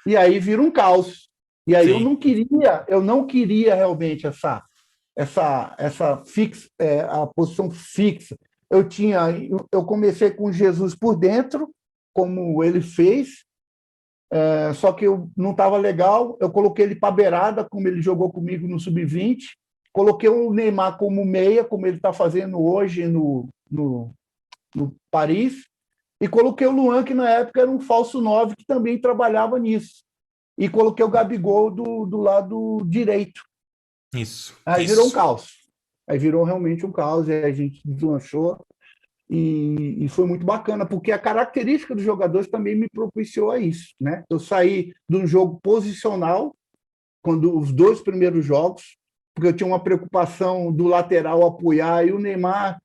E aí vira um caos. E aí eu não queria realmente essa a posição fixa. Eu comecei com Jesus por dentro, como ele fez, só que eu não estava legal. Eu coloquei ele para a beirada, como ele jogou comigo no sub-20. Coloquei o Neymar como meia, como ele está fazendo hoje no Paris. E coloquei o Luan, que na época era um falso 9, que também trabalhava nisso. E coloquei o Gabigol do lado direito. Isso. Aí virou um caos. Aí virou realmente um caos, e a gente deslanchou, e foi muito bacana, porque a característica dos jogadores também me propiciou a isso, né? Eu saí de um jogo posicional, quando os dois primeiros jogos, porque eu tinha uma preocupação do lateral apoiar e o Neymar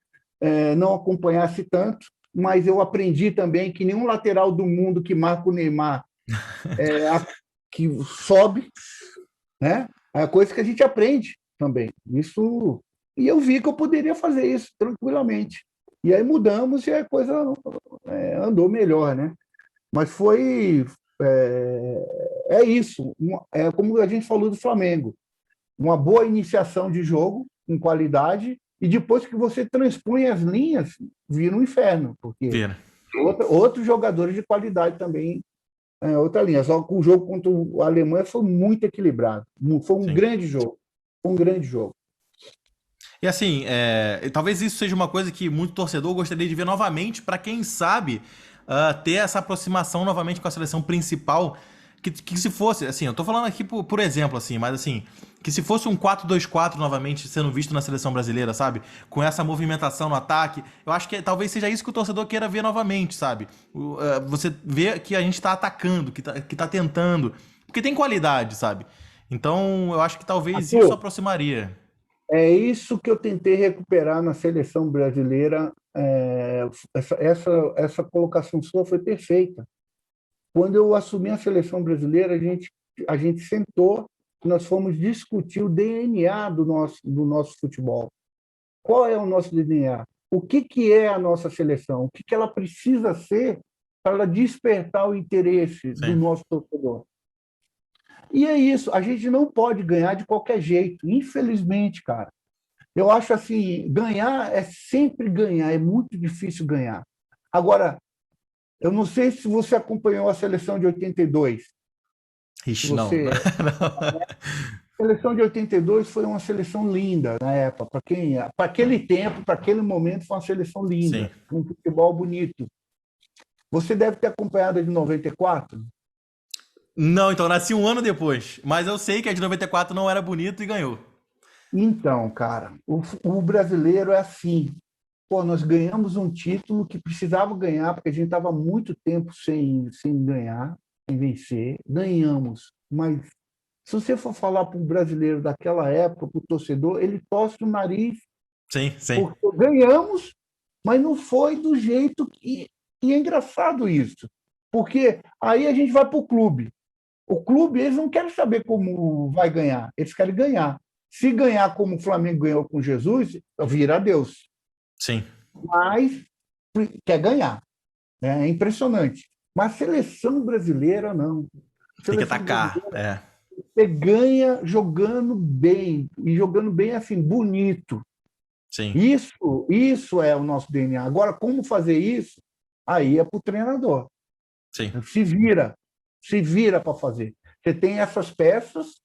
não acompanhasse tanto, mas eu aprendi também que nenhum lateral do mundo que marca o Neymar que sobe, né? É coisa que a gente aprende também. Isso, e eu vi que eu poderia fazer isso tranquilamente. E aí mudamos e a coisa andou melhor, né? Mas foi isso. É como a gente falou do Flamengo, uma boa iniciação de jogo com qualidade e depois que você transpõe as linhas, vira um inferno, porque Vira. outros jogadores de qualidade também outra linha. Só que o jogo contra a Alemanha foi muito equilibrado. Foi um Sim. grande jogo. Foi um grande jogo. E assim, talvez isso seja uma coisa que muito torcedor gostaria de ver novamente, para quem sabe ter essa aproximação novamente com a seleção principal. Que se fosse, assim, eu tô falando aqui por exemplo, assim, mas assim, que se fosse um 4-2-4 novamente sendo visto na seleção brasileira, sabe? Com essa movimentação no ataque, eu acho que talvez seja isso que o torcedor queira ver novamente, sabe? Você vê que a gente tá atacando, que tá tentando, porque tem qualidade, sabe? Então, eu acho que talvez isso Arthur, aproximaria. é isso que eu tentei recuperar na seleção brasileira. Essa colocação sua foi perfeita. Quando eu assumi a seleção brasileira, a gente sentou, nós fomos discutir o DNA do nosso futebol. Qual é o nosso DNA? O que é a nossa seleção? O que ela precisa ser para ela despertar o interesse do Sim. nosso torcedor? E é isso, a gente não pode ganhar de qualquer jeito, infelizmente, cara. Eu acho assim, ganhar é sempre ganhar, é muito difícil ganhar. Agora, eu não sei se você acompanhou a seleção de 82. Se Ixi, não. você A seleção de 82 foi uma seleção linda na época, para aquele tempo, para aquele momento, foi uma seleção Sim. linda, um futebol bonito. Você deve ter acompanhado a de 94? Não, então nasci um ano depois. Mas eu sei que a de 94 não era bonito e ganhou. Então, cara, o brasileiro é assim. Pô, nós ganhamos um título que precisava ganhar, porque a gente estava muito tempo sem ganhar, sem vencer. Ganhamos, mas se você for falar para um brasileiro daquela época, para o torcedor, ele torce o nariz, Sim, sim. porque ganhamos, mas não foi do jeito que. E é engraçado isso, porque aí a gente vai para o clube. O clube, eles não querem saber como vai ganhar, eles querem ganhar. Se ganhar como o Flamengo ganhou com Jesus, vira Deus. Sim. Mas quer ganhar. Né? É impressionante. Mas a seleção brasileira, não. A Tem que seleção atacar. brasileira, É. você ganha jogando bem, e jogando bem assim, bonito. Sim. Isso é o nosso DNA. Agora, como fazer isso? Aí é para o treinador. Sim. Se vira para fazer. Você tem essas peças,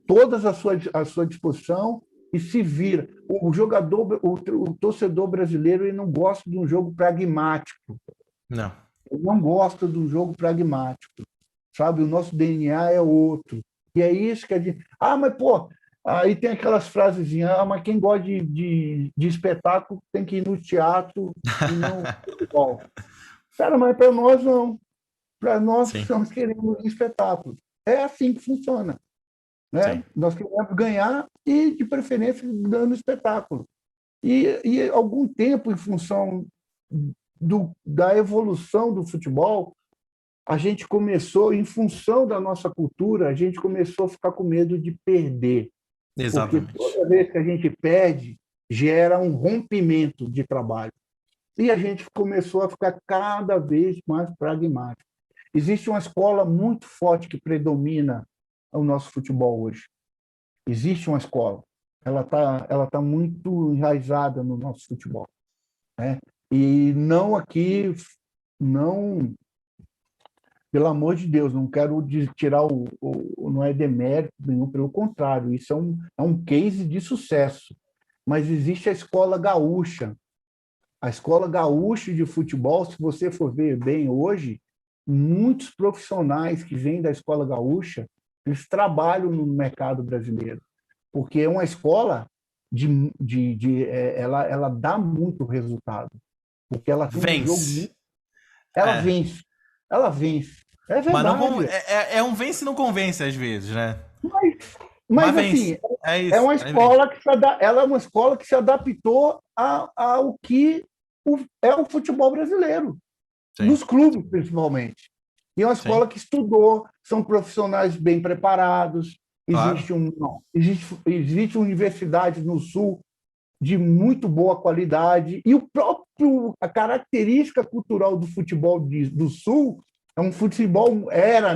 todas à sua disposição, e se vira. O jogador, o torcedor brasileiro, ele não gosta de um jogo pragmático. Não. Ele não gosta de um jogo pragmático. Sabe? O nosso DNA é outro. E é isso que a gente. Ah, mas, pô, aí tem aquelas frasezinhas, mas quem gosta de espetáculo tem que ir no teatro e não no futebol. Cara, mas para nós não. Para nós Sim. nós queremos espetáculo. É assim que funciona. Sim. Né? Nós queremos ganhar e, de preferência, dando espetáculo. E algum tempo, em função da evolução do futebol, a gente começou, em função da nossa cultura, a gente começou a ficar com medo de perder. Porque Exatamente. toda vez que a gente perde, gera um rompimento de trabalho. E a gente começou a ficar cada vez mais pragmático. Existe uma escola muito forte que predomina o nosso futebol hoje. Existe uma escola. Ela tá muito enraizada no nosso futebol. Né? E não aqui, não, pelo amor de Deus, não quero tirar não é demérito nenhum, pelo contrário, isso é um case de sucesso. Mas existe a escola gaúcha. A escola gaúcha de futebol, se você for ver bem hoje, muitos profissionais que vêm da escola gaúcha, eles trabalham no mercado brasileiro, porque é uma escola ela dá muito resultado, porque ela tem um jogo Vence. muito. Ela É. vence. Ela vence. É Mas não verdade. é um vence e não convence às vezes, né? Mas, Mas mas vence. assim, É é isso. uma Aí vence. escola que ela é uma escola que se adaptou ao que é o futebol brasileiro, Sim. nos clubes principalmente. E é uma Sim. escola que estudou, são profissionais bem preparados, Claro. existe universidades no Sul de muito boa qualidade, e a característica cultural do futebol do Sul é um futebol,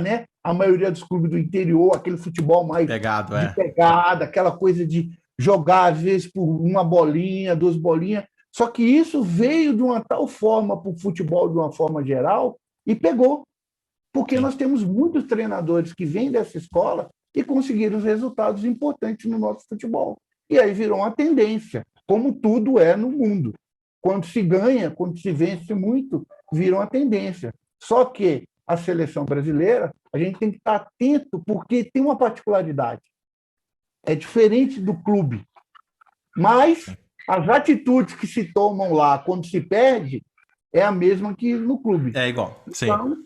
né? A maioria dos clubes do interior, aquele futebol mais Pegado, de é. pegada, aquela coisa de jogar, às vezes, por uma bolinha, duas bolinhas. Só que isso veio de uma tal forma para o futebol, de uma forma geral, e pegou. Porque Sim. nós temos muitos treinadores que vêm dessa escola e conseguiram resultados importantes no nosso futebol. E aí virou uma tendência, como tudo é no mundo. Quando se ganha, quando se vence muito, vira uma tendência. Só que a seleção brasileira, a gente tem que estar atento, porque tem uma particularidade. É diferente do clube, mas as atitudes que se tomam lá quando se perde é a mesma que no clube. É igual. Sim. Então,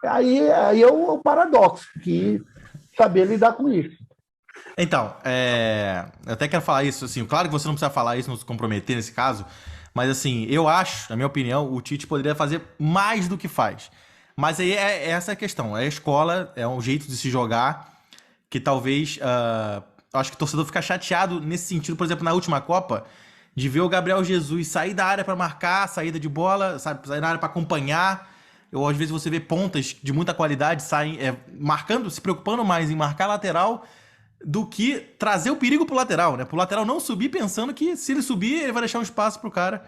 aí é o paradoxo, que saber lidar com isso. Então, eu até quero falar isso, assim, claro que você não precisa falar isso, não se comprometer nesse caso, mas assim, eu acho, na minha opinião, o Tite poderia fazer mais do que faz. Mas aí é essa a questão, é a escola, é um jeito de se jogar, que talvez, acho que o torcedor fica chateado nesse sentido, por exemplo, na última Copa, de ver o Gabriel Jesus sair da área pra marcar, saída de bola, sabe, sair da área pra acompanhar, ou às vezes você vê pontas de muita qualidade saem, marcando, se preocupando mais em marcar lateral do que trazer o perigo pro lateral, né? Pro lateral não subir pensando que se ele subir, ele vai deixar um espaço pro cara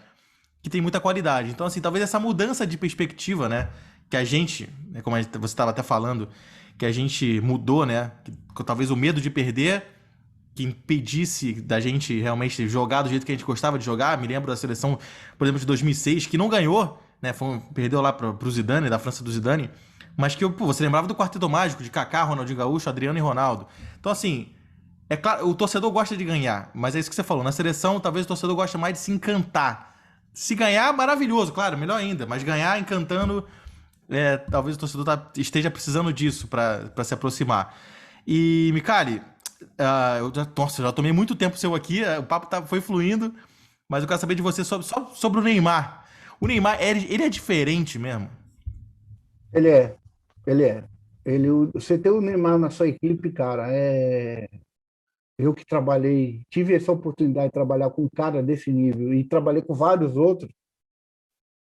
que tem muita qualidade. Então, assim, talvez essa mudança de perspectiva, né? Que a gente, né, como você estava até falando, que a gente mudou, né? Que talvez o medo de perder que impedisse da gente realmente jogar do jeito que a gente gostava de jogar. Me lembro da seleção, por exemplo, de 2006, que não ganhou, né? Perdeu lá pro Zidane, da França do Zidane. Mas que você lembrava do Quarteto Mágico, de Kaká, Ronaldinho Gaúcho, Adriano e Ronaldo. Então, assim, é claro, o torcedor gosta de ganhar, mas é isso que você falou. Na seleção, talvez o torcedor goste mais de se encantar. Se ganhar, maravilhoso, claro, melhor ainda. Mas ganhar encantando, talvez o torcedor esteja precisando disso para se aproximar. E, Micali, eu já tomei muito tempo seu aqui, o papo foi fluindo, mas eu quero saber de você só sobre o Neymar. O Neymar, ele é diferente mesmo? Ele é, ele é. Você ter o Neymar na sua equipe, cara, eu que trabalhei, tive essa oportunidade de trabalhar com um cara desse nível e trabalhei com vários outros.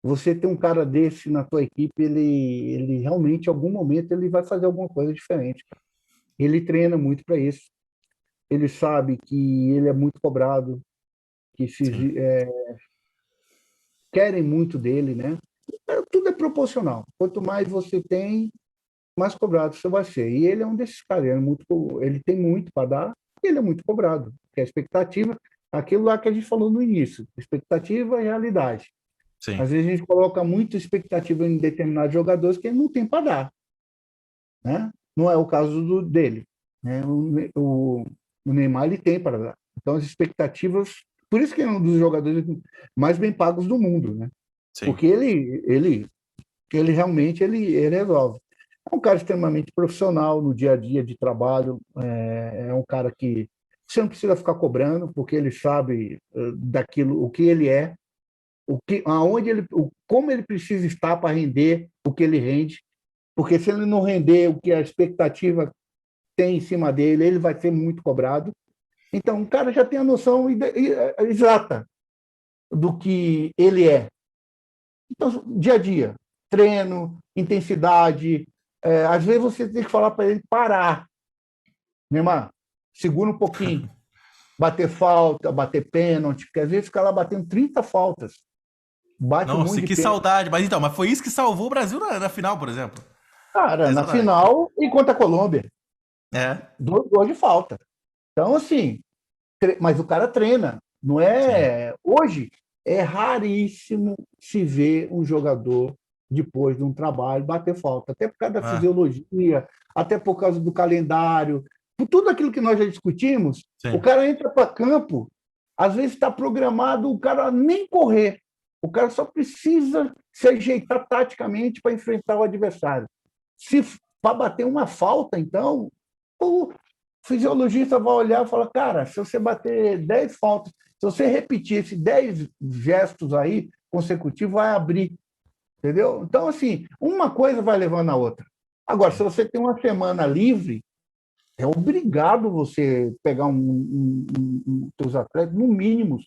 Você ter um cara desse na tua equipe, ele realmente, em algum momento, ele vai fazer alguma coisa diferente, cara. Ele treina muito para isso. Ele sabe que ele é muito cobrado, que Sim, querem muito dele, né? Tudo é proporcional. Quanto mais você tem, mais cobrado você vai ser. E ele é um desses caras. Ele tem muito para dar e ele é muito cobrado. Porque a expectativa, aquilo lá que a gente falou no início, expectativa e realidade. sim. Às vezes a gente coloca muita expectativa em determinados jogadores que ele não tem para dar, né? Não é o caso dele, né? O Neymar ele tem para dar. Então as expectativas, por isso que é um dos jogadores mais bem pagos do mundo, né? Sim. Porque ele realmente ele resolve. É um cara extremamente profissional no dia a dia de trabalho, é um cara que você não precisa ficar cobrando, porque ele sabe daquilo, o que ele é, como ele precisa estar para render o que ele rende, porque se ele não render o que a expectativa tem em cima dele, ele vai ser muito cobrado. Então, o cara já tem a noção exata do que ele é. Então, dia a dia, treino, intensidade. Às vezes você tem que falar para ele parar. Neymar, segura um pouquinho. Bater falta, bater pênalti, porque às vezes fica lá batendo 30 faltas. Bate um Nossa, monte e de que pênalti. saudade. Mas foi isso que salvou o Brasil na final, por exemplo. Cara, na Exatamente. final, enquanto a Colômbia, É, 2 gols de falta. Então, assim, mas o cara treina. Não sim. é. Hoje, é raríssimo se ver um jogador, depois de um trabalho, bater falta. Até por causa da É, fisiologia, até por causa do calendário, por tudo aquilo que nós já discutimos, o sim. cara entra para campo. Às vezes está programado o cara nem correr. O cara só precisa se ajeitar taticamente para enfrentar o adversário. Se para bater uma falta, então, o fisiologista vai olhar e falar, cara, se você bater 10 faltas, se você repetir esses 10 gestos aí consecutivos, vai abrir, entendeu? Então, assim, uma coisa vai levando a outra. Agora, se você tem uma semana livre, é obrigado você pegar seus atletas, no mínimo,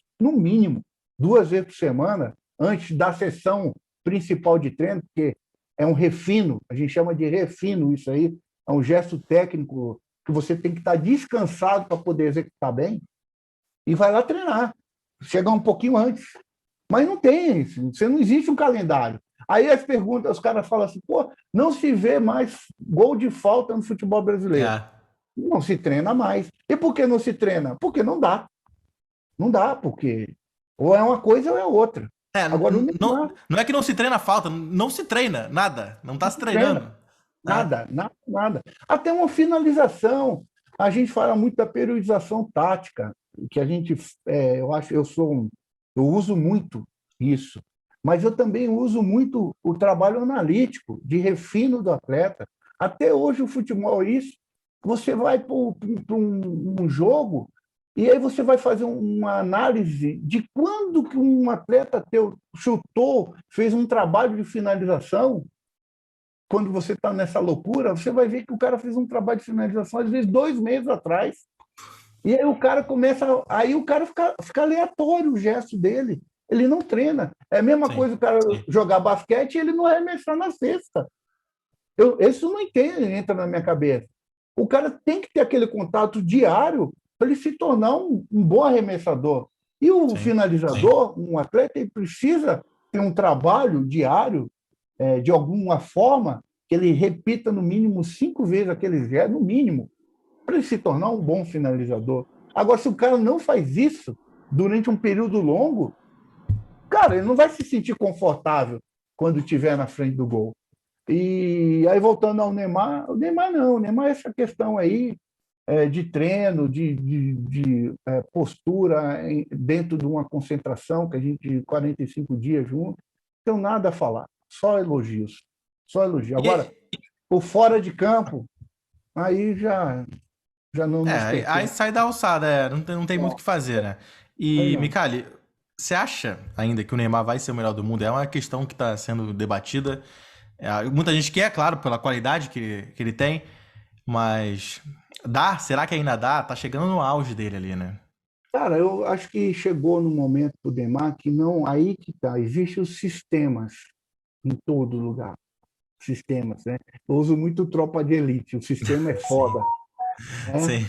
2 vezes por semana, antes da sessão principal de treino, porque é um refino, a gente chama de refino isso aí, é um gesto técnico que você tem que estar descansado para poder executar bem, e vai lá treinar, chegar um pouquinho antes. Mas não tem isso, você não existe um calendário. Aí as perguntas, os caras falam assim, pô, não se vê mais gol de falta no futebol brasileiro. É. Não se treina mais. E por que não se treina? Porque não dá. Não dá, porque ou é uma coisa ou é outra. Agora, o Não, Neymar não é que não se treina falta, não se treina, nada. Não tá não se se treina. treinando. Né? Nada, nada, nada. Até uma finalização. A gente fala muito da periodização tática, que a gente, eu acho, eu uso muito isso, mas eu também uso muito o trabalho analítico, de refino do atleta. Até hoje o futebol é isso. Você vai para um jogo e aí você vai fazer uma análise de quando que um atleta teu chutou, fez um trabalho de finalização. Quando você está nessa loucura, você vai ver que o cara fez um trabalho de finalização, às vezes 2 meses atrás. E aí o cara começa. Aí o cara fica aleatório o gesto dele. Ele não treina. É a mesma Sim, coisa o cara sim. jogar basquete e ele não arremessar na cesta. Isso não entendo, entra na minha cabeça. O cara tem que ter aquele contato diário para ele se tornar um bom arremessador. E o Sim, finalizador, um atleta, ele precisa ter um trabalho diário de alguma forma, que ele repita no mínimo 5 vezes aquele gesto, no mínimo, para ele se tornar um bom finalizador. Agora, se o cara não faz isso durante um período longo, cara, ele não vai se sentir confortável quando estiver na frente do gol. E aí, voltando ao Neymar, o Neymar não, o Neymar é essa questão aí de treino, de postura dentro de uma concentração, que a gente 45 dias junto, não tenho nada a falar, só elogios, só elogios. Agora, E, por fora de campo, aí já não nos aí pertence. sai da alçada, não tem muito o que fazer, né? Aí E, não. Micali, você acha ainda que o Neymar vai ser o melhor do mundo? É uma questão que está sendo debatida. Muita gente quer, claro, pela qualidade que ele tem, mas será que ainda dá? Tá chegando no auge dele ali, né? Cara, eu acho que chegou no momento do Demar que não, aí que tá, existem os sistemas em todo lugar, sistemas, né? Eu uso muito tropa de elite, o sistema é Sim, foda, né? sim,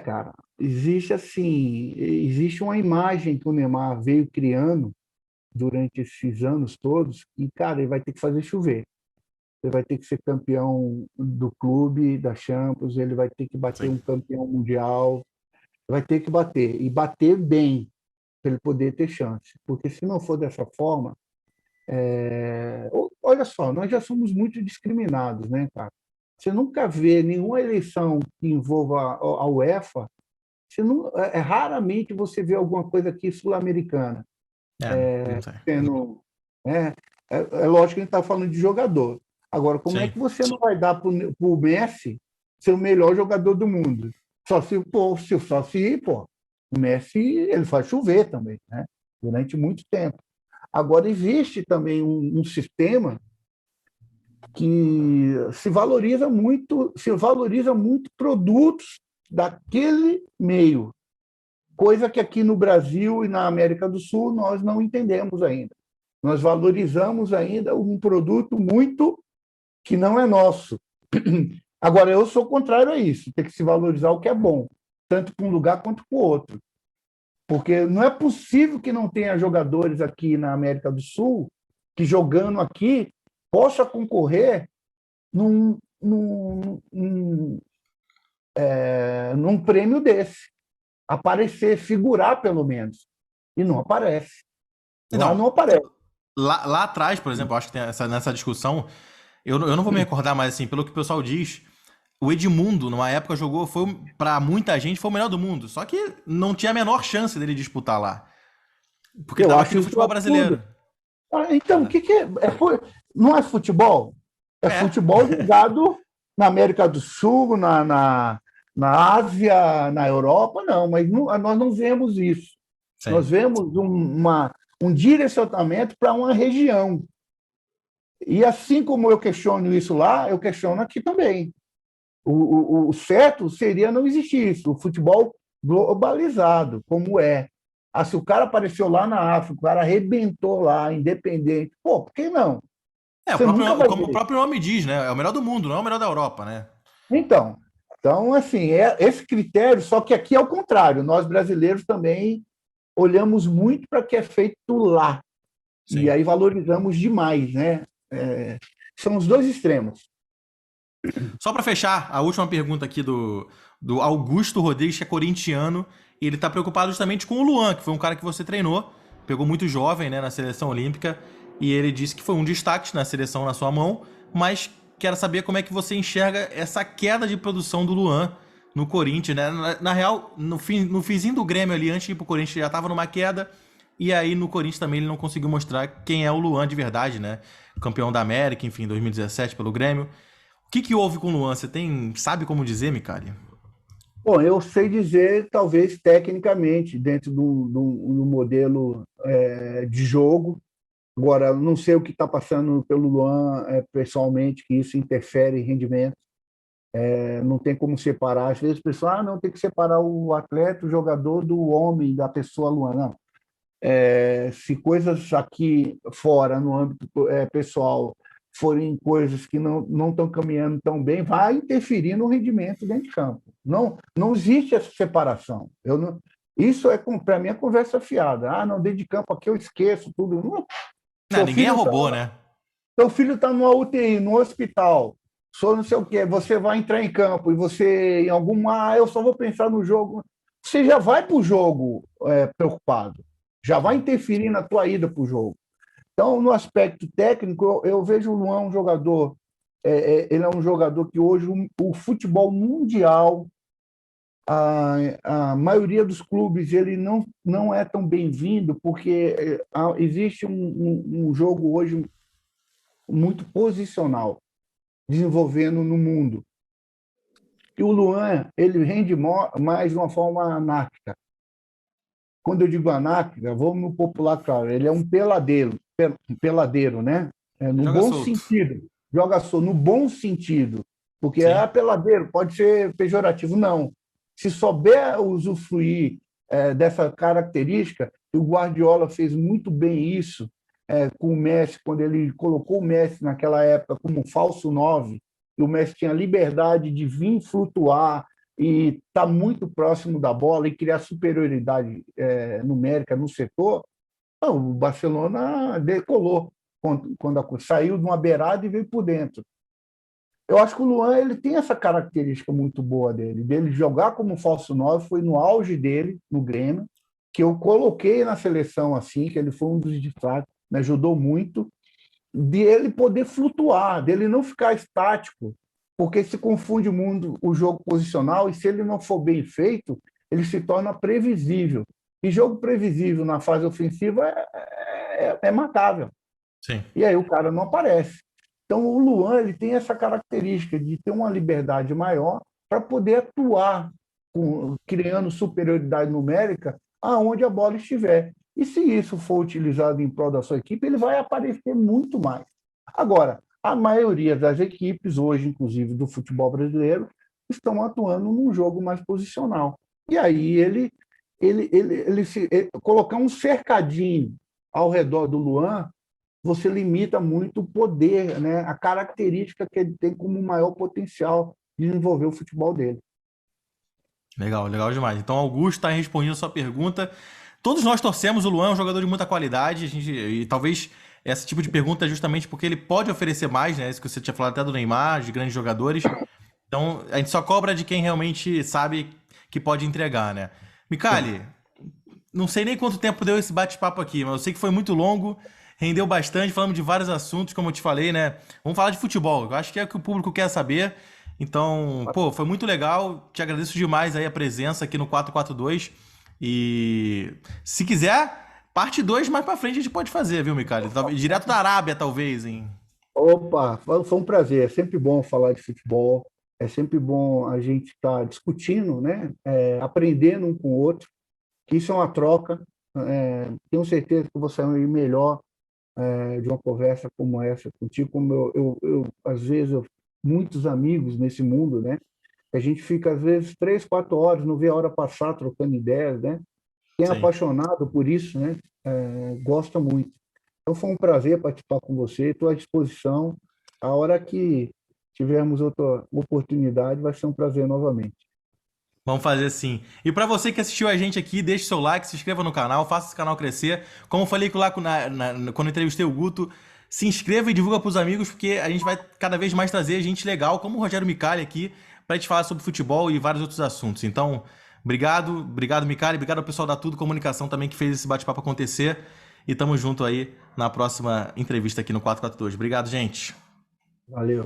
Cara, existe uma imagem que o Neymar veio criando durante esses anos todos e, cara, ele vai ter que fazer chover. Ele vai ter que ser campeão do clube, da Champions, ele vai ter que bater sim. um campeão mundial, vai ter que bater, e bater bem, para ele poder ter chance. Porque se não for dessa forma, olha só, nós já somos muito discriminados, né, cara? Você nunca vê nenhuma eleição que envolva a UEFA, você não, raramente você vê alguma coisa aqui sul-americana Não sei. sendo. Né? É lógico que a gente está falando de jogador. Agora, como é Sim. que você não vai dar para o Messi ser o melhor jogador do mundo? Só se o Messi ele faz chover também, né? Durante muito tempo. Agora, existe também um sistema que se valoriza muito produtos daquele meio, coisa que aqui no Brasil e na América do Sul nós não entendemos ainda. Nós valorizamos ainda um produto muito que não é nosso. Agora, eu sou contrário a isso, tem que se valorizar o que é bom, tanto para um lugar quanto para o outro. Porque não é possível que não tenha jogadores aqui na América do Sul que, jogando aqui, possa concorrer num prêmio desse. Aparecer, figurar pelo menos. E não aparece. Lá Então, não aparece. lá atrás, por exemplo, eu acho que tem nessa discussão, eu não vou me recordar, mas assim, pelo que o pessoal diz, o Edmundo, numa época, jogou, pra muita gente, foi o melhor do mundo. Só que não tinha a menor chance dele disputar lá. Porque Eu tava aqui acho no isso futebol brasileiro. absurdo. Então, o É. que que é? Não é futebol? É É, futebol jogado na América do Sul, na Ásia, na Europa, não, mas nós não vemos isso. Nós sim. vemos um direcionamento para uma região. E assim como eu questiono isso lá, eu questiono aqui também. O certo seria não existir isso, o futebol globalizado, como é. Ah, se o cara apareceu lá na África, o cara arrebentou lá, independente, pô, por que não? É, Você nunca vai como o ver. próprio nome diz, né? É o melhor do mundo, não é o melhor da Europa, né? Então, então assim, esse critério, só que aqui é o contrário. Nós brasileiros também olhamos muito para o que é feito lá. E Sim. aí valorizamos demais, né? São os dois extremos. Só pra fechar, a última pergunta aqui do Augusto Rodrigues, que é corintiano, e ele tá preocupado justamente com o Luan, que foi um cara que você treinou, pegou muito jovem, né, na seleção olímpica, e ele disse que foi um destaque na seleção na sua mão, mas quero saber como é que você enxerga essa queda de produção do Luan no Corinthians, né? Na real, no finzinho do Grêmio ali, antes de ir pro Corinthians, já tava numa queda, e aí no Corinthians também ele não conseguiu mostrar quem é o Luan de verdade, né? Campeão da América, enfim, 2017 pelo Grêmio. O que houve com o Luan? Você sabe como dizer, Micali? Bom, eu sei dizer, talvez tecnicamente, dentro do modelo de jogo. Agora, não sei o que está passando pelo Luan pessoalmente, que isso interfere em rendimento. Não tem como separar. Às vezes, o pessoal, não, tem que separar o atleta, o jogador, do homem, da pessoa Luan. Não. Se coisas aqui fora, no âmbito pessoal, forem coisas que não estão caminhando tão bem, vai interferir no rendimento dentro de campo. Não existe essa separação. Isso para mim é conversa fiada. Ah, não, dentro de campo aqui eu esqueço tudo. Não, Não, seu ninguém é filho está robô, né? seu filho está numa UTI, no hospital, sou não sei o quê, você vai entrar em campo e você, em alguma, eu só vou pensar no jogo. Você já vai para o jogo preocupado, já vai Sim. interferir na tua ida para o jogo. Então, no aspecto técnico, eu vejo o Luan um jogador, ele é um jogador que hoje o futebol mundial, a maioria dos clubes, ele não é tão bem-vindo, porque existe um jogo hoje muito posicional desenvolvendo no mundo. E o Luan, ele rende mais de uma forma anárquica. Quando eu digo anárquica, vamos no popular, claro, ele é um peladeiro, né? No Joga bom solto. sentido, joga só, no bom sentido, porque Sim. peladeiro, pode ser pejorativo, não. Se souber usufruir dessa característica, e o Guardiola fez muito bem isso com o Messi, quando ele colocou o Messi naquela época como falso 9, e o Messi tinha liberdade de vir flutuar e estar muito próximo da bola e criar superioridade numérica no setor, o Barcelona decolou quando saiu de uma beirada e veio por dentro. Eu acho que o Luan ele tem essa característica muito boa dele jogar como falso 9, foi no auge dele, no Grêmio, que eu coloquei na seleção assim, que ele foi um dos destaques, me ajudou muito, de ele poder flutuar, dele não ficar estático, porque se confunde muito o jogo posicional e se ele não for bem feito, ele se torna previsível. E jogo previsível na fase ofensiva é matável. Sim. E aí o cara não aparece. Então o Luan ele tem essa característica de ter uma liberdade maior para poder atuar criando superioridade numérica aonde a bola estiver. E se isso for utilizado em prol da sua equipe, ele vai aparecer muito mais. Agora, a maioria das equipes, hoje, inclusive do futebol brasileiro, estão atuando num jogo mais posicional. E aí colocar um cercadinho ao redor do Luan, você limita muito o poder, né? A característica que ele tem como maior potencial de desenvolver o futebol dele. Legal, legal demais. Então, Augusto está respondendo a sua pergunta. Todos nós torcemos, o Luan é um jogador de muita qualidade, e talvez esse tipo de pergunta é justamente porque ele pode oferecer mais, né? Isso que você tinha falado até do Neymar, de grandes jogadores. Então, a gente só cobra de quem realmente sabe que pode entregar, né? Micali, não sei nem quanto tempo deu esse bate-papo aqui, mas eu sei que foi muito longo, rendeu bastante, falamos de vários assuntos, como eu te falei, né? Vamos falar de futebol, eu acho que é o que o público quer saber. Então, pô, foi muito legal. Te agradeço demais aí a presença aqui no 442. E se quiser, parte 2 mais pra frente a gente pode fazer, viu, Micali? Direto da Arábia, talvez, hein? Opa, foi um prazer. É sempre bom falar de futebol. É sempre bom a gente estar discutindo, né? Aprendendo um com o outro. Que isso é uma troca. Tenho certeza que você vai ir melhor de uma conversa como essa contigo, como às vezes, muitos amigos nesse mundo, né? A gente fica, às vezes, 3, 4 horas, não vê a hora passar trocando ideias, né? Quem é Sim. apaixonado por isso, né? Gosta muito. Então, foi um prazer participar com você, estou à disposição. A hora que tivermos outra oportunidade, vai ser um prazer novamente. Vamos fazer assim. E pra você que assistiu a gente aqui, deixe seu like, se inscreva no canal, faça esse canal crescer. Como eu falei lá quando eu entrevistei o Guto, se inscreva e divulga pros amigos, porque a gente vai cada vez mais trazer gente legal, como o Rogério Micali aqui, pra gente falar sobre futebol e vários outros assuntos. Então, obrigado, Micali, obrigado ao pessoal da Tudo Comunicação também que fez esse bate-papo acontecer. E tamo junto aí na próxima entrevista aqui no 442. Obrigado, gente. Valeu.